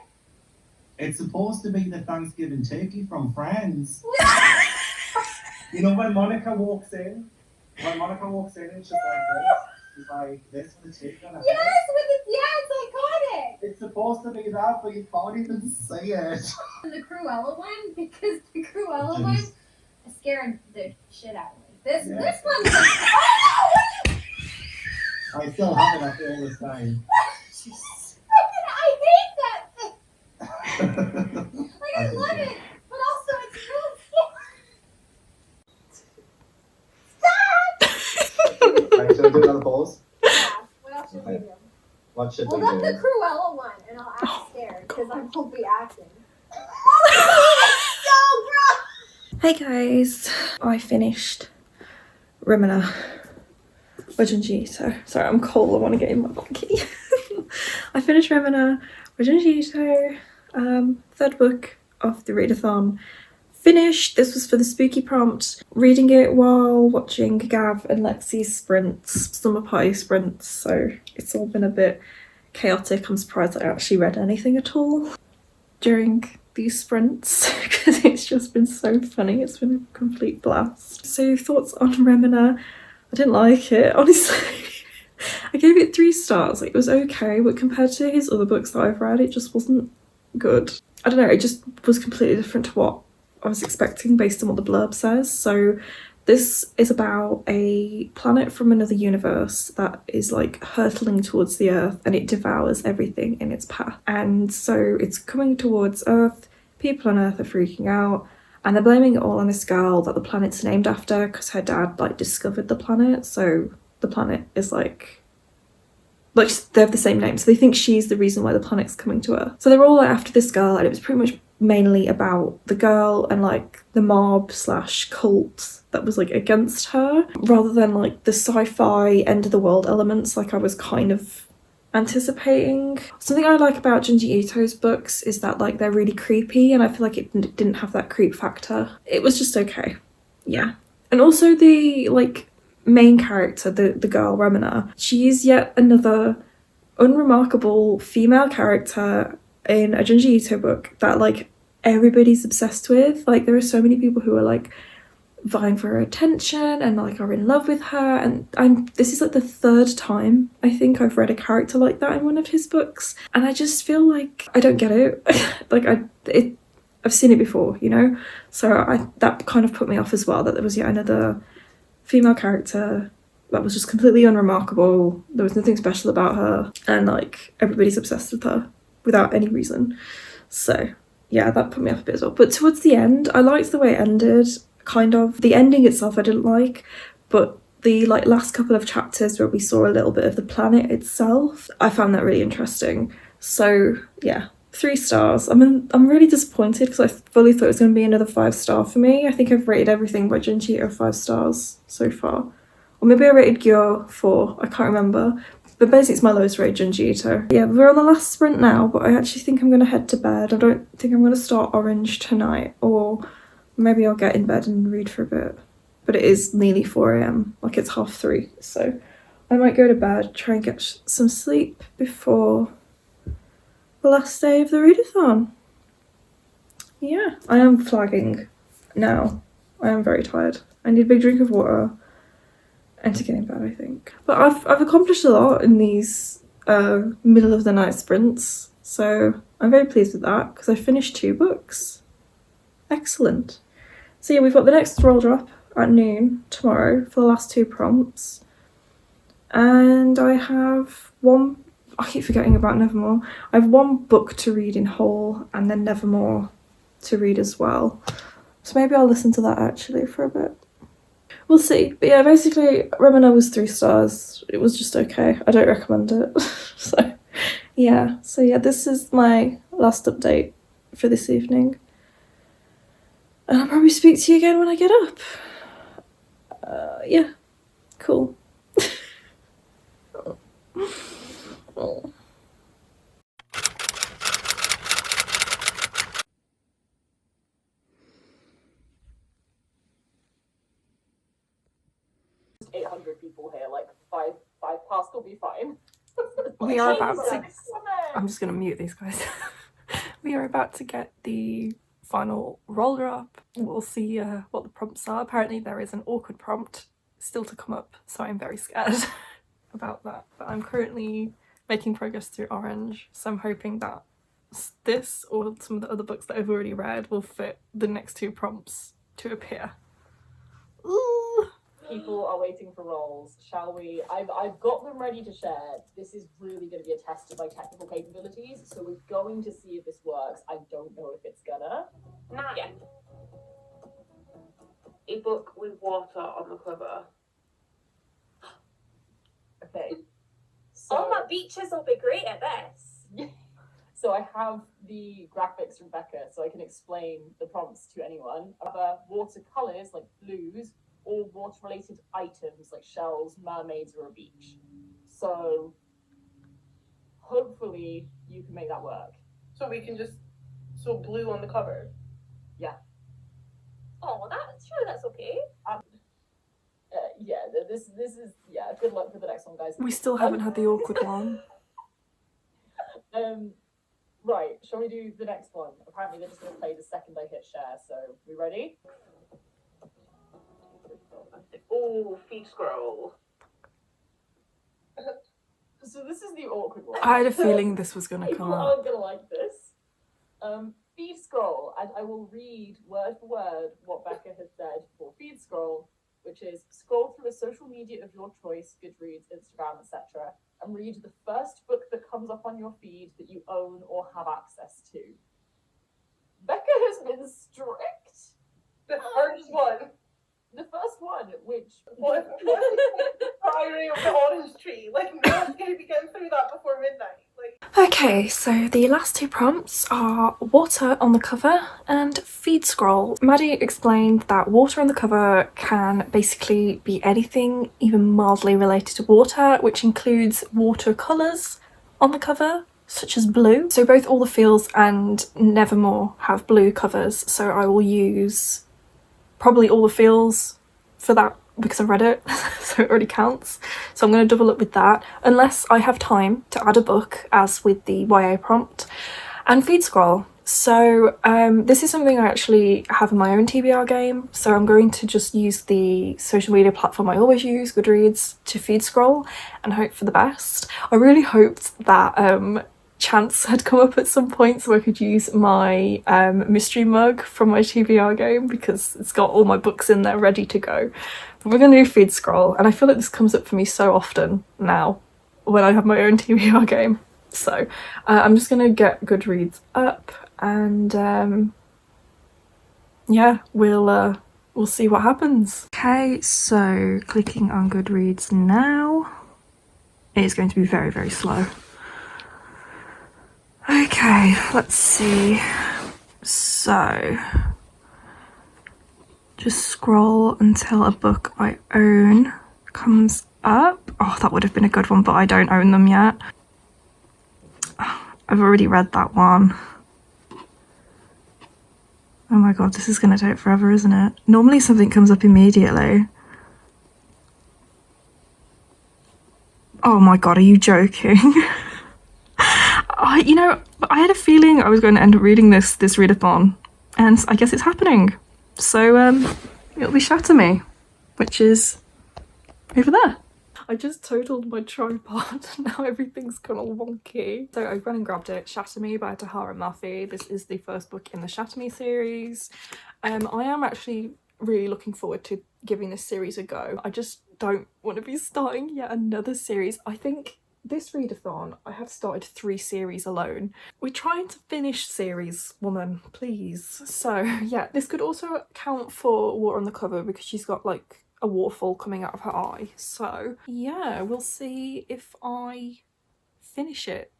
It's supposed to be the Thanksgiving turkey from Friends. You know when Monica walks in? When Monica walks in and she's like this. She's like this with the turkey on her head. It's iconic. It's supposed to be that, but you can't even see it. And the Cruella one, because the Cruella one scared the shit out of me. This Yeah. this one. Oh I still have it after all this time. no! I hate that thing. Like I love it, but also it's really scary. Right, should I do another pause? Yeah. What else should we Okay. do? What should We'll we do do? the Cruella one, and I'll act scared because I won't be acting. So gross. Hey guys, I finished Remina by Junji Ito. Sorry, I'm cold, I want to get in my blankie. I finished Remina by Junji Ito, third book of the readathon. Finished. This was for the spooky prompt. Reading it while watching Gav and Lexi's sprints, summer party sprints, so it's all been a bit chaotic. I'm surprised I actually read anything at all during these sprints because it's just been so funny. It's been a complete blast. So thoughts on Remina? I didn't like it, honestly. I gave it 3 stars. Like, it was okay, but compared to his other books that I've read, it just wasn't good. I don't know, it just was completely different to what I was expecting based on what the blurb says. So this is about a planet from another universe that is like hurtling towards the Earth, and it devours everything in its path. And so it's coming towards Earth. People on Earth are freaking out, and they're blaming it all on this girl that the planet's named after because her dad like discovered the planet. So the planet is like they have the same name, so they think she's the reason why the planet's coming to Earth. So they're all like after this girl, and it was pretty much mainly about the girl and like the mob / cult that was like against her, rather than like the sci-fi end of the world elements like I was kind of anticipating. Something I like about Junji Ito's books is that like they're really creepy, and I feel like it didn't have that creep factor. It was just okay, yeah. And also the like main character, the girl Remina, she is yet another unremarkable female character in a Junji Ito book that like everybody's obsessed with. Like there are so many people who are like vying for her attention and like are in love with her, and this is like the 3rd time I think I've read a character like that in one of his books, and I just feel like I don't get it. Like I've seen it before, you know, so that kind of put me off as well, that there was yet another female character that was just completely unremarkable. There was nothing special about her, and like everybody's obsessed with her without any reason. So yeah, that put me off a bit as well. But towards the end, I liked the way it ended. Kind of the ending itself I didn't like, but the like last couple of chapters where we saw a little bit of the planet itself, I found that really interesting. So yeah, 3 stars. I'm really disappointed because I fully thought it was going to be another 5-star for me. I think I've rated everything by Junji Ito 5 stars so far, or maybe I rated Gyo 4, I can't remember. But basically it's my lowest rated Junji Ito. Yeah, we're on the last sprint now, but I actually think I'm going to head to bed. I don't think I'm going to start Orange tonight, or maybe I'll get in bed and read for a bit. But it is nearly 4 AM, like it's 3:30, so I might go to bed, try and get some sleep before the last day of the readathon. Yeah, I am flagging now. I am very tired. I need a big drink of water and to get in bed, I think. But I've accomplished a lot in these middle of the night sprints, so I'm very pleased with that because I finished 2 books. Excellent. So yeah, we've got the next roll drop at noon tomorrow for the last 2 prompts, and I have I keep forgetting about Nevermore. I have 1 book to read in whole, and then Nevermore to read as well. So maybe I'll listen to that actually for a bit. We'll see. But yeah, basically Remina was 3 stars. It was just okay. I don't recommend it. So yeah, this is my last update for this evening. And I'll probably speak to you again when I get up. Yeah, cool. Oh. People here, like five past will be fine. We are about to... I'm just going to mute these guys. We are about to get the final roller up. We'll see what the prompts are. Apparently there is an awkward prompt still to come up, so I'm very scared about that. But I'm currently making progress through Orange, so I'm hoping that this or some of the other books that I've already read will fit the next 2 prompts to appear. Ooh. People are waiting for rolls. Shall we? I've got them ready to share. This is really going to be a test of my technical capabilities, so we're going to see if this works. I don't know if it's gonna. Not yet. A book with water on the cover. Okay. All my beaches will be great at this. So I have the graphics from Becca, so I can explain the prompts to anyone. Other watercolors like blues, or water-related items like shells, mermaids, or a beach. So hopefully you can make that work. So we can just blue on the cover. Oh, that's okay. This is good luck for the next one, guys. We still haven't had the awkward one. Right, shall we do the next one? Apparently they're just going to play the second I hit share, so we ready? Oh, feed scroll. So this is the awkward one. I had a feeling this was going to People come up. aren't going to like this. Feed scroll, and I will read word for word what Becca has said for feed scroll, which is scroll through a social media of your choice, Goodreads, Instagram, etc., and read the first book that comes up on your feed that you own or have access to. Becca has been strict. The first one. The first one, which What? Priory of the orange tree. Like, no one's going to be getting through that before midnight. Like. Okay, so the last two prompts are water on the cover and feed scroll. Maddie explained that water on the cover can basically be anything even mildly related to water, which includes watercolours on the cover, such as blue. So both All the Feels and Nevermore have blue covers, so I will use probably All the Feels for that because I've read it, so it already counts. So I'm going to double up with that, unless I have time to add a book, as with the YA prompt, and feed scroll. So this is something I actually have in my own TBR game, so I'm going to just use the social media platform I always use, Goodreads, to feed scroll and hope for the best. I really hoped that chance had come up at some point so I could use my mystery mug from my TBR game, because it's got all my books in there ready to go. But we're going to do feed scroll, and I feel like this comes up for me so often now when I have my own TBR game. So I'm just going to get Goodreads up, and yeah, we'll see what happens. Okay, so clicking on Goodreads now. It is going to be very, very slow. Okay, let's see. So just scroll until a book I own comes up. Oh, that would have been a good one, but I don't own them yet. I've already read that one. Oh my god, this is going to take forever, isn't it? Normally something comes up immediately. Oh my god, are you joking? I had a feeling I was going to end up reading this readathon, and I guess it's happening. So it'll be Shatter Me, which is over there. I just totaled my tripod. Now everything's gone all wonky. So I ran and grabbed it. Shatter Me by Tahereh and Mafi. This is the first book in the Shatter Me series. I am actually really looking forward to giving this series a go. I just don't want to be starting yet another series. I think this readathon, I have started 3 series alone. We're trying to finish series, woman, please. So yeah, this could also count for water on the cover because she's got like a waterfall coming out of her eye. So yeah, we'll see if I finish it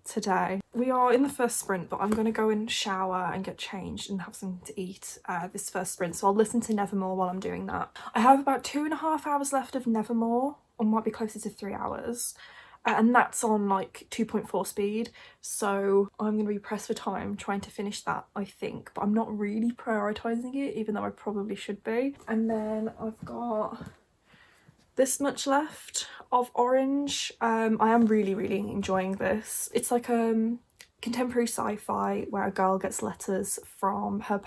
today. We are in the first sprint, but I'm going to go and shower and get changed and have something to eat this first sprint. So I'll listen to Nevermore while I'm doing that. I have about 2.5 hours left of Nevermore, or might be closer to 3 hours. And that's on like 2.4 speed, so I'm going to be pressed for time trying to finish that, I think, but I'm not really prioritising it, even though I probably should be. And then I've got this much left of orange. I am really enjoying this. It's like contemporary sci-fi where a girl gets letters from her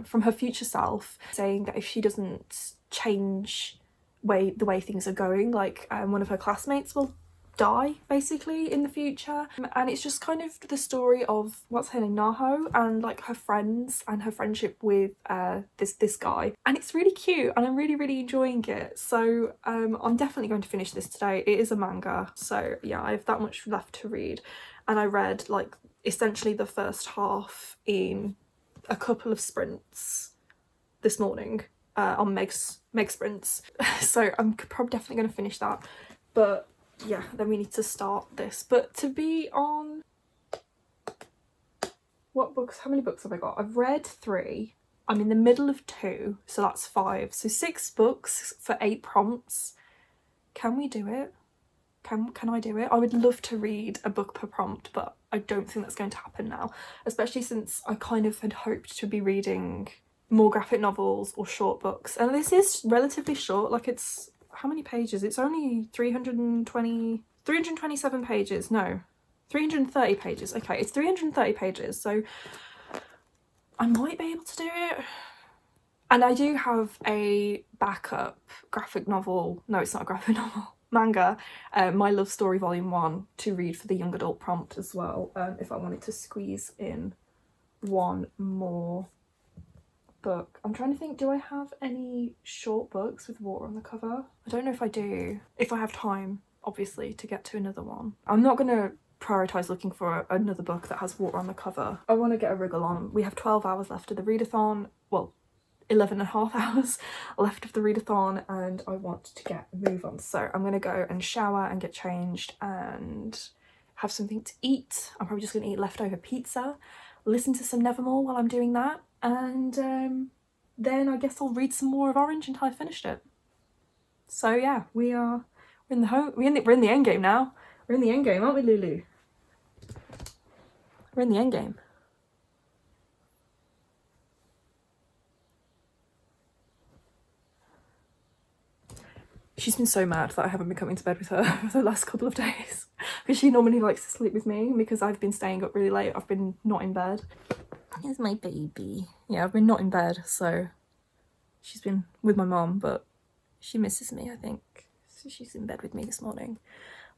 from her future self, saying that if she doesn't change the way things are going, like one of her classmates will die basically in the future, and it's just kind of the story of what's her name, Naho, and like her friends and her friendship with this guy, and it's really cute and I'm really enjoying it. So I'm definitely going to finish this today. It is a manga, so yeah, I have that much left to read, and I read like essentially the first half in a couple of sprints this morning on Meg's sprints. So I'm probably definitely going to finish that, but yeah, then we need to start this. But to be on what books, how many books have I got? I've read 3, I'm in the middle of 2, so that's 5, so 6 books for 8 prompts. Can we do it? Can I do it? I would love to read a book per prompt, but I don't think that's going to happen now, especially since I kind of had hoped to be reading more graphic novels or short books, and this is relatively short. Like, it's, how many pages? It's only 327 pages. No, 330 pages. Okay, it's 330 pages, so I might be able to do it. And I do have a backup graphic novel, no, it's not a graphic novel, manga, My Love Story Volume 1 to read for the young adult prompt as well, if I wanted to squeeze in one more book. I'm trying to think, do I have any short books with water on the cover? I don't know if I do. If I have time, obviously, to get to another one. I'm not going to prioritise looking for another book that has water on the cover. I want to get a wriggle on. We have 12 hours left of the readathon. Well, 11 and a half hours left of the readathon, and I want to get a move on. So I'm going to go and shower and get changed and have something to eat. I'm probably just going to eat leftover pizza, listen to some Nevermore while I'm doing that, and then I guess I'll read some more of Orange until I finished it. So yeah, we're in the end game now. We're in the end game, aren't we, Lulu? We're in the end game. She's been so mad that I haven't been coming to bed with her for the last couple of days, because she normally likes to sleep with me, because I've been staying up really late. I've been not in bed. Here's my baby. Yeah, I've been not in bed, so she's been with my mom, but she misses me, I think. So she's in bed with me this morning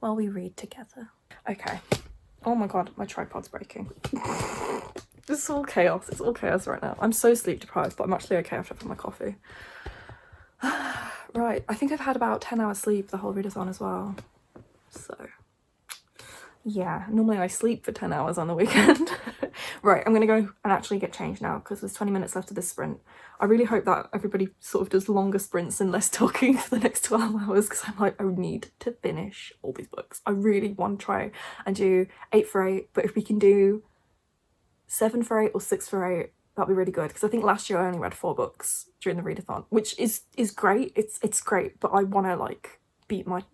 while we read together. Okay. Oh my god, my tripod's breaking. It's all chaos. It's all chaos right now. I'm so sleep deprived, but I'm actually okay after I've had my coffee. Right, I think I've had about 10 hours sleep the whole readathon as well. So yeah, normally I sleep for 10 hours on the weekend. Right, I'm gonna go and actually get changed now, because there's 20 minutes left of this sprint. I really hope that everybody sort of does longer sprints and less talking for the next 12 hours, because I'm like, I need to finish all these books. I really want to try and do 8 for 8, but if we can do 7 for 8 or 6 for 8, that'd be really good, because I think last year I only read 4 books during the readathon, which is great. It's great, but I want to like beat my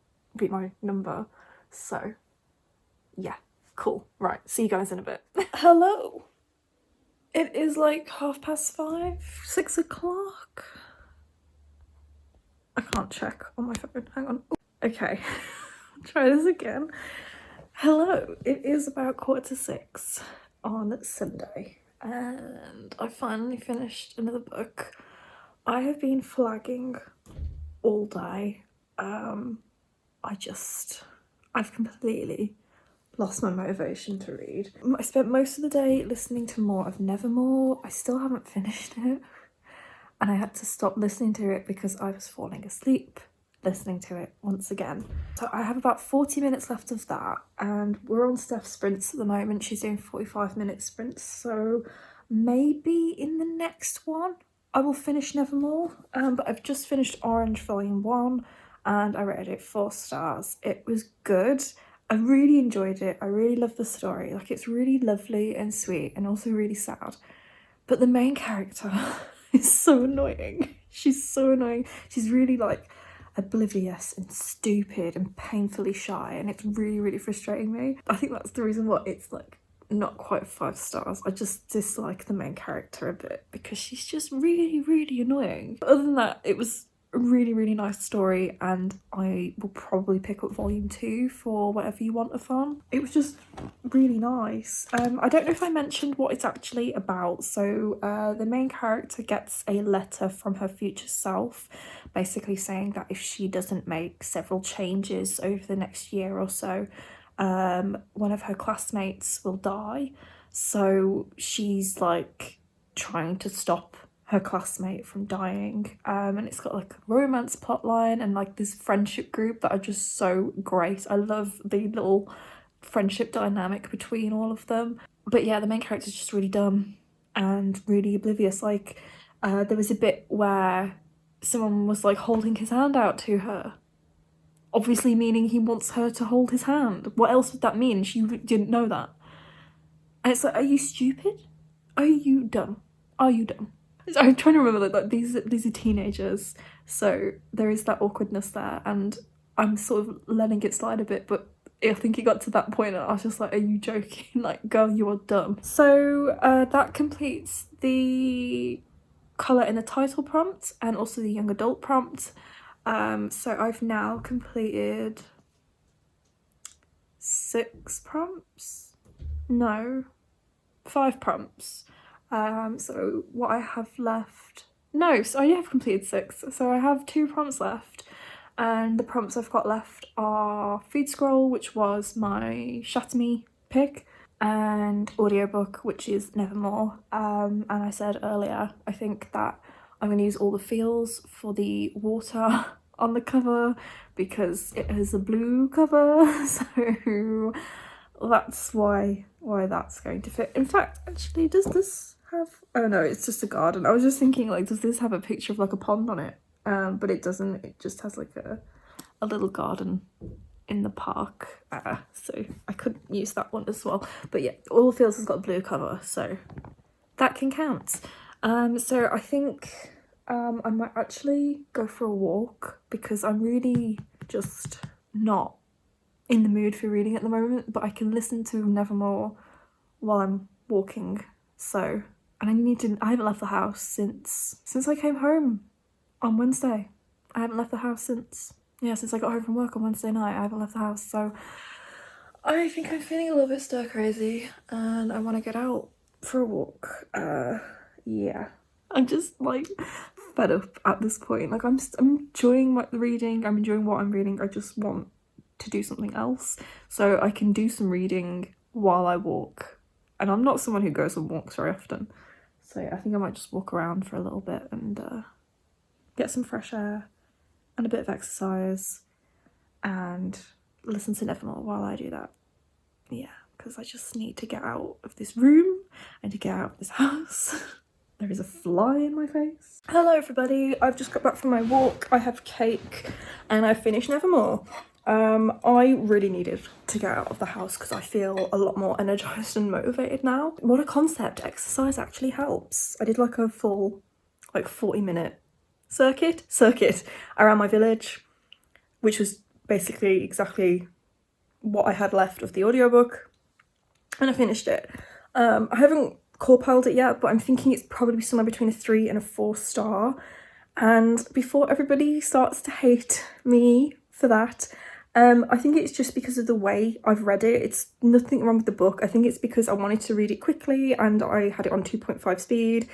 number. So yeah, cool. Right, see you guys in a bit. Hello. It is like 5:30, 6 o'clock. I can't check on my phone. Hang on. Okay, try this again. Hello. It is about 5:45 on Sunday, and I finally finished another book. I have been flagging all day. I've completely lost my motivation to read. I spent most of the day listening to more of Nevermore. I still haven't finished it, and I had to stop listening to it because I was falling asleep listening to it once again. So I have about 40 minutes left of that, and we're on Steph's sprints at the moment. She's doing 45-minute sprints, so maybe in the next one I will finish Nevermore. But I've just finished Orange Volume 1 and I rated it 4 stars. It was good. I really enjoyed it. I really love the story. Like, it's really lovely and sweet and also really sad. But the main character is so annoying. She's so annoying. She's really like oblivious and stupid and painfully shy, and it's really frustrating me. I think that's the reason why it's like not quite 5 stars. I just dislike the main character a bit because she's just really annoying. But other than that, it was really, really nice story, and I will probably pick up volume 2 for whatever you want-a-thon. It was just really nice. I don't know if I mentioned what it's actually about. So the main character gets a letter from her future self, basically saying that if she doesn't make several changes over the next year or so, one of her classmates will die. So she's like trying to stop her classmate from dying, and it's got like a romance plotline and like this friendship group that are just so great. I love the little friendship dynamic between all of them. But yeah, the main character's just really dumb and really oblivious. Like there was a bit where someone was like holding his hand out to her, obviously meaning he wants her to hold his hand. What else would that mean? She didn't know that. And it's like, are you stupid? Are you dumb? Are you dumb? So I'm trying to remember that like, these are teenagers, so there is that awkwardness there, and I'm sort of letting it slide a bit, but I think it got to that point and I was just like, are you joking? Like, girl, you are dumb. So that completes the colour in the title prompt and also the young adult prompt. So I've now completed 6 prompts? No, 5 prompts. So what I have left, no, so I have completed 6, so I have 2 prompts left, and the prompts I've got left are Feed Scroll, which was my Shatter Me pick, and audiobook, which is Nevermore. And I said earlier, I think that I'm going to use all the feels for the water on the cover because it has a blue cover, so that's why that's going to fit. In fact, actually, does this have, oh no, it's just a garden. I was just thinking, like, does this have a picture of like a pond on it? But it doesn't. It just has like a little garden in the park, so I could use that one as well. But yeah, all the feels has got a blue cover, so that can count. So I think I might actually go for a walk because I'm really just not in the mood for reading at the moment, but I can listen to Nevermore while I'm walking. So, and I haven't left the house since I came home on Wednesday. I haven't left the house since I got home from work on Wednesday night. I haven't left the house, so I think I'm feeling a little bit stir crazy and I want to get out for a walk. Yeah, I'm just like fed up at this point. Like I'm enjoying the reading, I'm enjoying what I'm reading, I just want to do something else so I can do some reading while I walk, and I'm not someone who goes on walks very often, so I think I might just walk around for a little bit and get some fresh air and a bit of exercise and listen to Nevermore while I do that. Yeah, because I just need to get out of this room and to get out of this house. There is a fly in my face. Hello everybody, I've just got back from my walk. I have cake and I finished Nevermore. I really needed to get out of the house because I feel a lot more energized and motivated now. What a concept, exercise actually helps. I did like a full 40-minute circuit around my village, which was basically exactly what I had left of the audiobook, and I finished it. I haven't core-piled it yet, but I'm thinking it's probably somewhere between a 3 and a 4 star, and before everybody starts to hate me for that, I think it's just because of the way I've read it. It's nothing wrong with the book. I think it's because I wanted to read it quickly and I had it on 2.5 speed,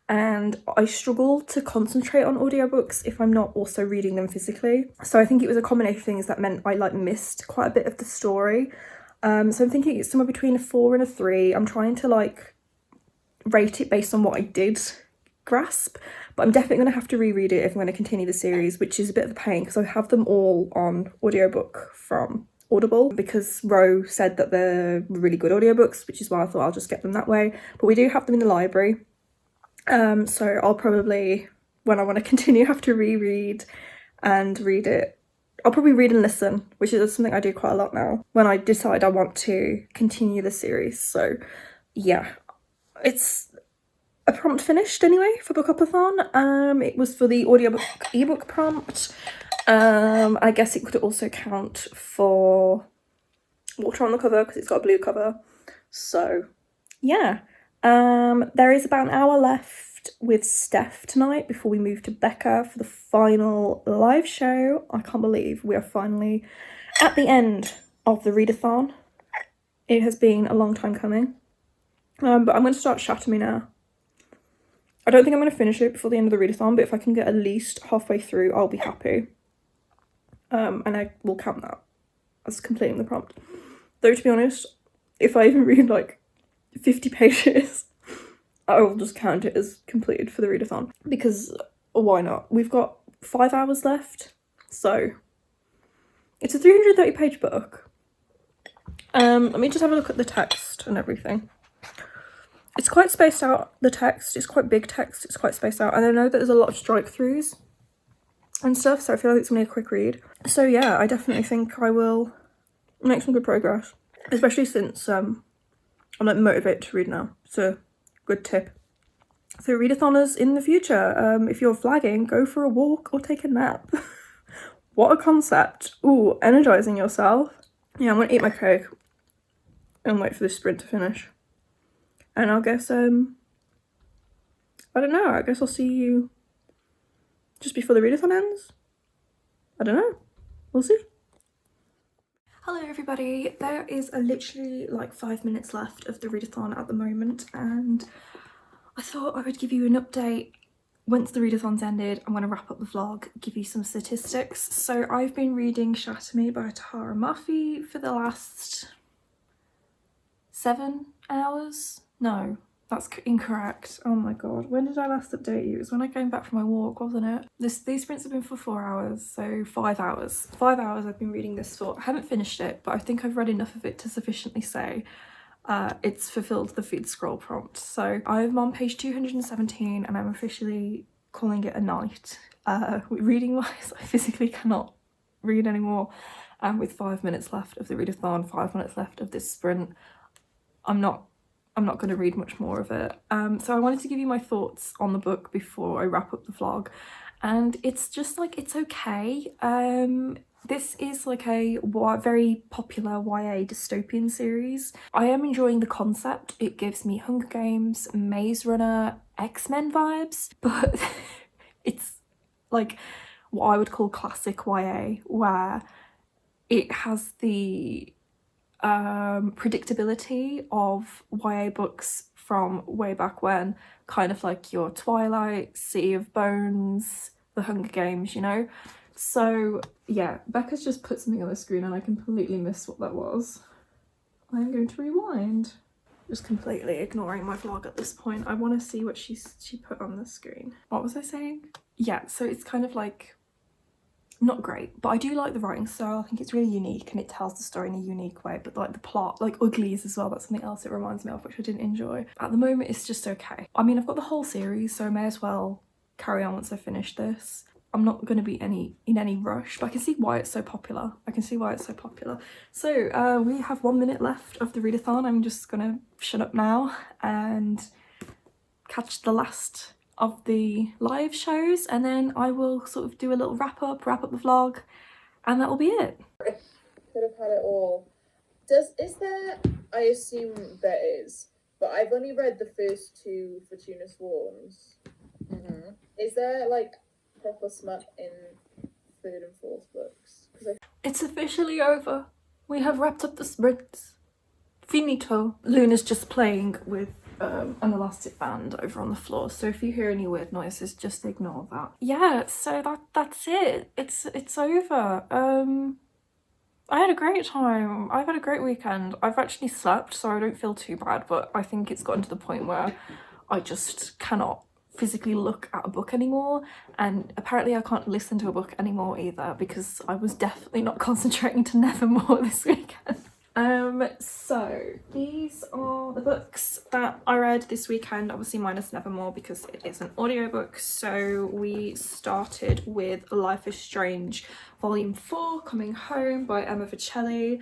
and I struggle to concentrate on audiobooks if I'm not also reading them physically. So I think it was a combination of things that meant I missed quite a bit of the story. So I'm thinking it's somewhere between a 4 and a 3. I'm trying to rate it based on what I did grasp, but I'm definitely going to have to reread it if I'm going to continue the series, which is a bit of a pain because I have them all on audiobook from Audible because Ro said that they're really good audiobooks, which is why I thought I'll just get them that way. But we do have them in the library, so I'll probably, when I want to continue, have to reread and read it. I'll probably read and listen, which is something I do quite a lot now when I decide I want to continue the series. So yeah, it's a prompt finished anyway for Bookoplathon. It was for the audiobook ebook prompt. I guess it could also count for water on the cover because it's got a blue cover. So yeah, there is about an hour left with Steph tonight before we move to Becca for the final live show. I can't believe we are finally at the end of the readathon. It has been a long time coming. But I'm going to start Shatter Me now. I don't think I'm going to finish it before the end of the readathon, but if I can get at least halfway through, I'll be happy. And I will count that as completing the prompt. Though, to be honest, if I even read like 50 pages, I will just count it as completed for the readathon. Because why not? We've got 5 hours left, so it's a 330 page book. Let me just have a look at the text and everything. It's quite spaced out, the text. It's quite big text. It's quite spaced out. And I know that there's a lot of strike-throughs and stuff, so I feel like it's going to be a quick read. So yeah, I definitely think I will make some good progress. Especially since I'm like motivated to read now. It's a good tip. So readathoners in the future, if you're flagging, go for a walk or take a nap. What a concept. Ooh, energizing yourself. Yeah, I'm going to eat my cake and wait for this sprint to finish. And I guess, I don't know, I guess I'll see you just before the readathon ends? I don't know. We'll see. Hello everybody. There is literally like 5 minutes left of the readathon at the moment, and I thought I would give you an update. Once the readathon's ended, I'm going to wrap up the vlog, give you some statistics. So I've been reading Shatter Me by Tahereh Mafi for the last 7 hours? No, that's incorrect. Oh my god, when did I last update you? It was when I came back from my walk, wasn't it? These sprints have been for 4 hours, so 5 hours. 5 hours I've been reading this for. I haven't finished it, but I think I've read enough of it to sufficiently say it's fulfilled the feed scroll prompt. So I'm on page 217 and I'm officially calling it a night. Reading wise, I physically cannot read anymore. And with 5 minutes left of the readathon, 5 minutes left of this sprint, I'm not going to read much more of it. So I wanted to give you my thoughts on the book before I wrap up the vlog. And it's just like, it's okay. This is like a very popular YA dystopian series. I am enjoying the concept. It gives me Hunger Games, Maze Runner, X-Men vibes, but it's like what I would call classic YA, where it has the predictability of YA books from way back when, kind of like your Twilight, City of Bones, The Hunger Games, you know? So yeah, Becca's just put something on the screen and I completely missed what that was. I'm going to rewind. Just completely ignoring my vlog at this point. I want to see what she put on the screen. What was I saying? Yeah, so it's kind of like not great, but I do like the writing style. I think it's really unique and it tells the story in a unique way, but like the plot, like Uglies as well, that's something else it reminds me of, which I didn't enjoy. At the moment it's just okay. I mean, I've got the whole series, so I may as well carry on once I finish this. I'm not going to be in any rush, but I can see why it's so popular. So we have 1 minute left of the readathon. I'm just gonna shut up now and catch the last of the live shows, and then I will sort of do a little wrap up the vlog, and that will be it. Could have had it all. Is there? I assume there is, but I've only read the first 2 Fortuna Swarms. Is there like proper smut in 3rd and 4th books? It's officially over. We have wrapped up the sprints. Finito. Luna's just playing with an elastic band over on the floor, so if you hear any weird noises, just ignore that. Yeah, so that's it. It's over. I had a great time. I've had a great weekend. I've actually slept, so I don't feel too bad, but I think it's gotten to the point where I just cannot physically look at a book anymore, and apparently I can't listen to a book anymore either, because I was definitely not concentrating to Nevermore this weekend. So these are the books that I read this weekend, obviously minus Nevermore because it is an audiobook. So we started with Life is Strange Volume 4, Coming Home by Emma Vieceli,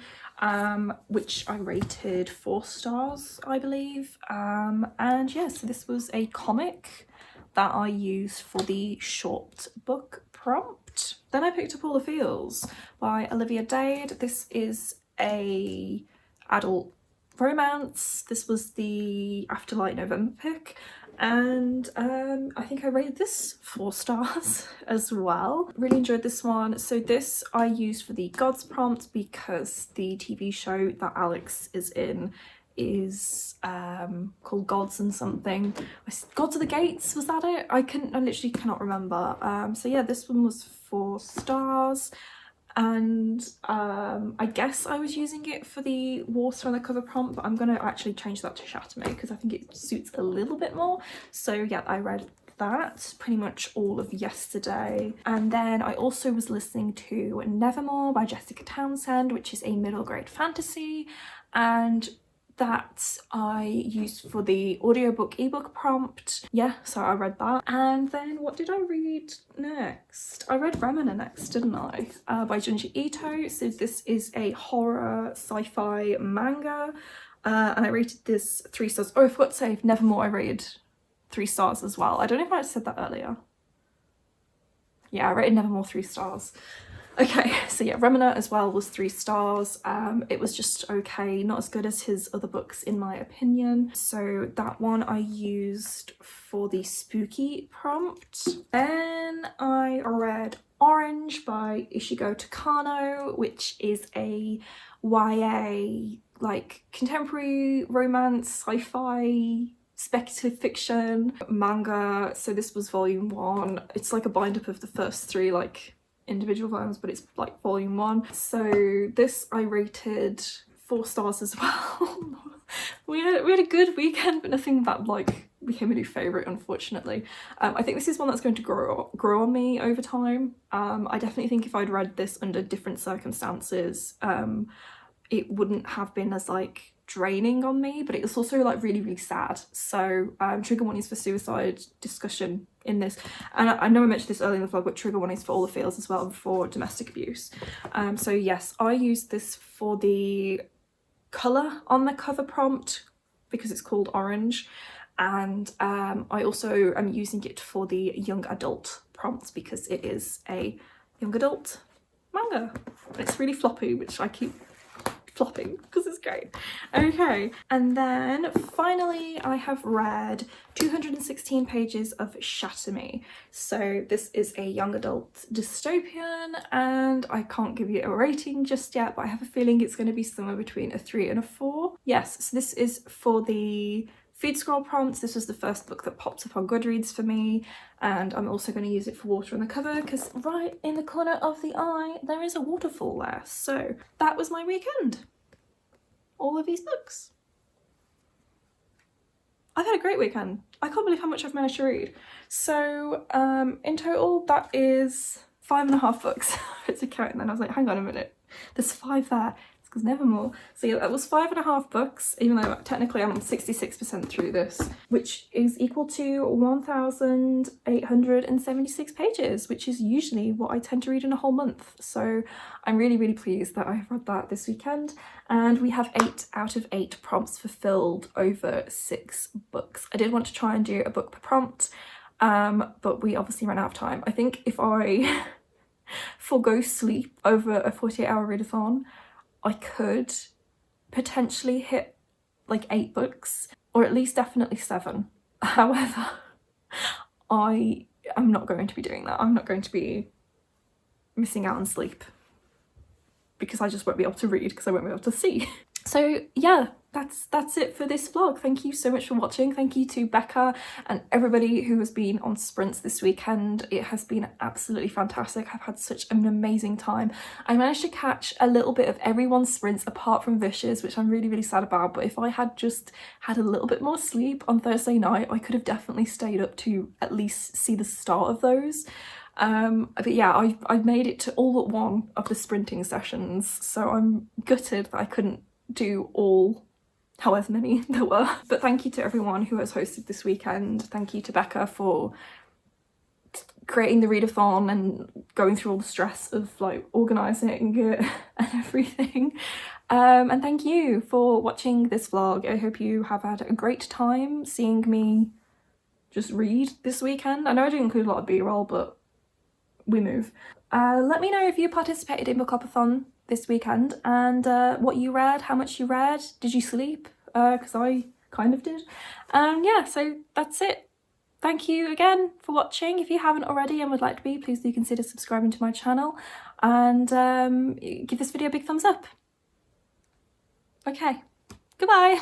which I rated 4 stars, I believe. And yeah, so this was a comic that I used for the short book prompt. Then I picked up All the Feels by Olivia Dade. This is a adult romance. This was the Afterlight November pick. And I think I rated this 4 stars as well. Really enjoyed this one. So this I used for the Gods prompt because the TV show that Alex is in is called Gods and something. Gods of the Gates, was that it? I literally cannot remember. So yeah, this one was 4 stars. And I guess I was using it for the water on the cover prompt, but I'm going to actually change that to Shatter Me because I think it suits a little bit more. So yeah, I read that pretty much all of yesterday. And then I also was listening to Nevermore by Jessica Townsend, which is a middle grade fantasy, and that I used for the audiobook ebook prompt. Yeah, so I read that. And then what did I read next? I read Remina next, didn't I? By Junji Ito. So this is a horror sci-fi manga. And I rated this 3 stars. Oh, I forgot to say, Nevermore I rated 3 stars as well. I don't know if I said that earlier. Yeah, I rated Nevermore 3 stars. Okay, so yeah, Remina as well was 3 stars. It was just okay, not as good as his other books in my opinion. So that one I used for the spooky prompt. Then I read Orange by Ishigo Takano, which is a YA, like contemporary romance, sci-fi, speculative fiction manga. So this was volume 1. It's like a bind up of the first 3 like individual volumes, but it's like volume 1. So this I rated 4 stars as well. we had a good weekend, but nothing that like became a new favourite, unfortunately. I think this is one that's going to grow on me over time. I definitely think if I'd read this under different circumstances, it wouldn't have been as like draining on me, but it was also like really sad. So trigger warnings for suicide discussion in this, and I know I mentioned this earlier in the vlog, but trigger warnings for all the feels as well, and for domestic abuse. So yes, I used this for the colour on the cover prompt because it's called Orange, and I also am using it for the young adult prompts because it is a young adult manga. It's really floppy, which I keep flopping because it's great. Okay, and then finally I have read 216 pages of Shatter Me. So this is a young adult dystopian, and I can't give you a rating just yet, but I have a feeling it's going to be somewhere between a 3 and a 4. Yes, so this is for the feed scroll prompts. This was the first book that popped up on Goodreads for me, and I'm also going to use it for water on the cover because right in the corner of the eye there is a waterfall there. So that was my weekend. All of these books. I've had a great weekend. I can't believe how much I've managed to read. So in total that is 5.5 books. It's a count, and then I was like, hang on a minute, there's 5 there. Because Nevermore. So yeah, that was 5.5 books, even though technically I'm 66% through this, which is equal to 1,876 pages, which is usually what I tend to read in a whole month. So I'm really pleased that I've read that this weekend, and we have 8 out of 8 prompts fulfilled over 6 books. I did want to try and do a book per prompt, but we obviously ran out of time. I think if I forgo sleep over a 48-hour readathon, I could potentially hit like 8 books, or at least definitely 7. However, I am not going to be doing that. I'm not going to be missing out on sleep because I just won't be able to read because I won't be able to see. So yeah, that's it for this vlog. Thank you so much for watching. Thank you to Becca and everybody who has been on sprints this weekend. It has been absolutely fantastic. I've had such an amazing time. I managed to catch a little bit of everyone's sprints apart from Vish's, which I'm really sad about, but if I had just had a little bit more sleep on Thursday night, I could have definitely stayed up to at least see the start of those. But yeah, I made it to all but one of the sprinting sessions, so I'm gutted that I couldn't do all however many there were. But thank you to everyone who has hosted this weekend. Thank you to Becca for creating the readathon and going through all the stress of like organising it and everything. And thank you for watching this vlog. I hope you have had a great time seeing me just read this weekend. I know I didn't include a lot of b-roll, but we move. Let me know if you participated in Bookoplathon this weekend and what you read, how much you read, did you sleep? Because I kind of did. Yeah, so that's it. thank you again for watching. If you haven't already and would like to be, please do consider subscribing to my channel and give this video a big thumbs up. Okay, goodbye.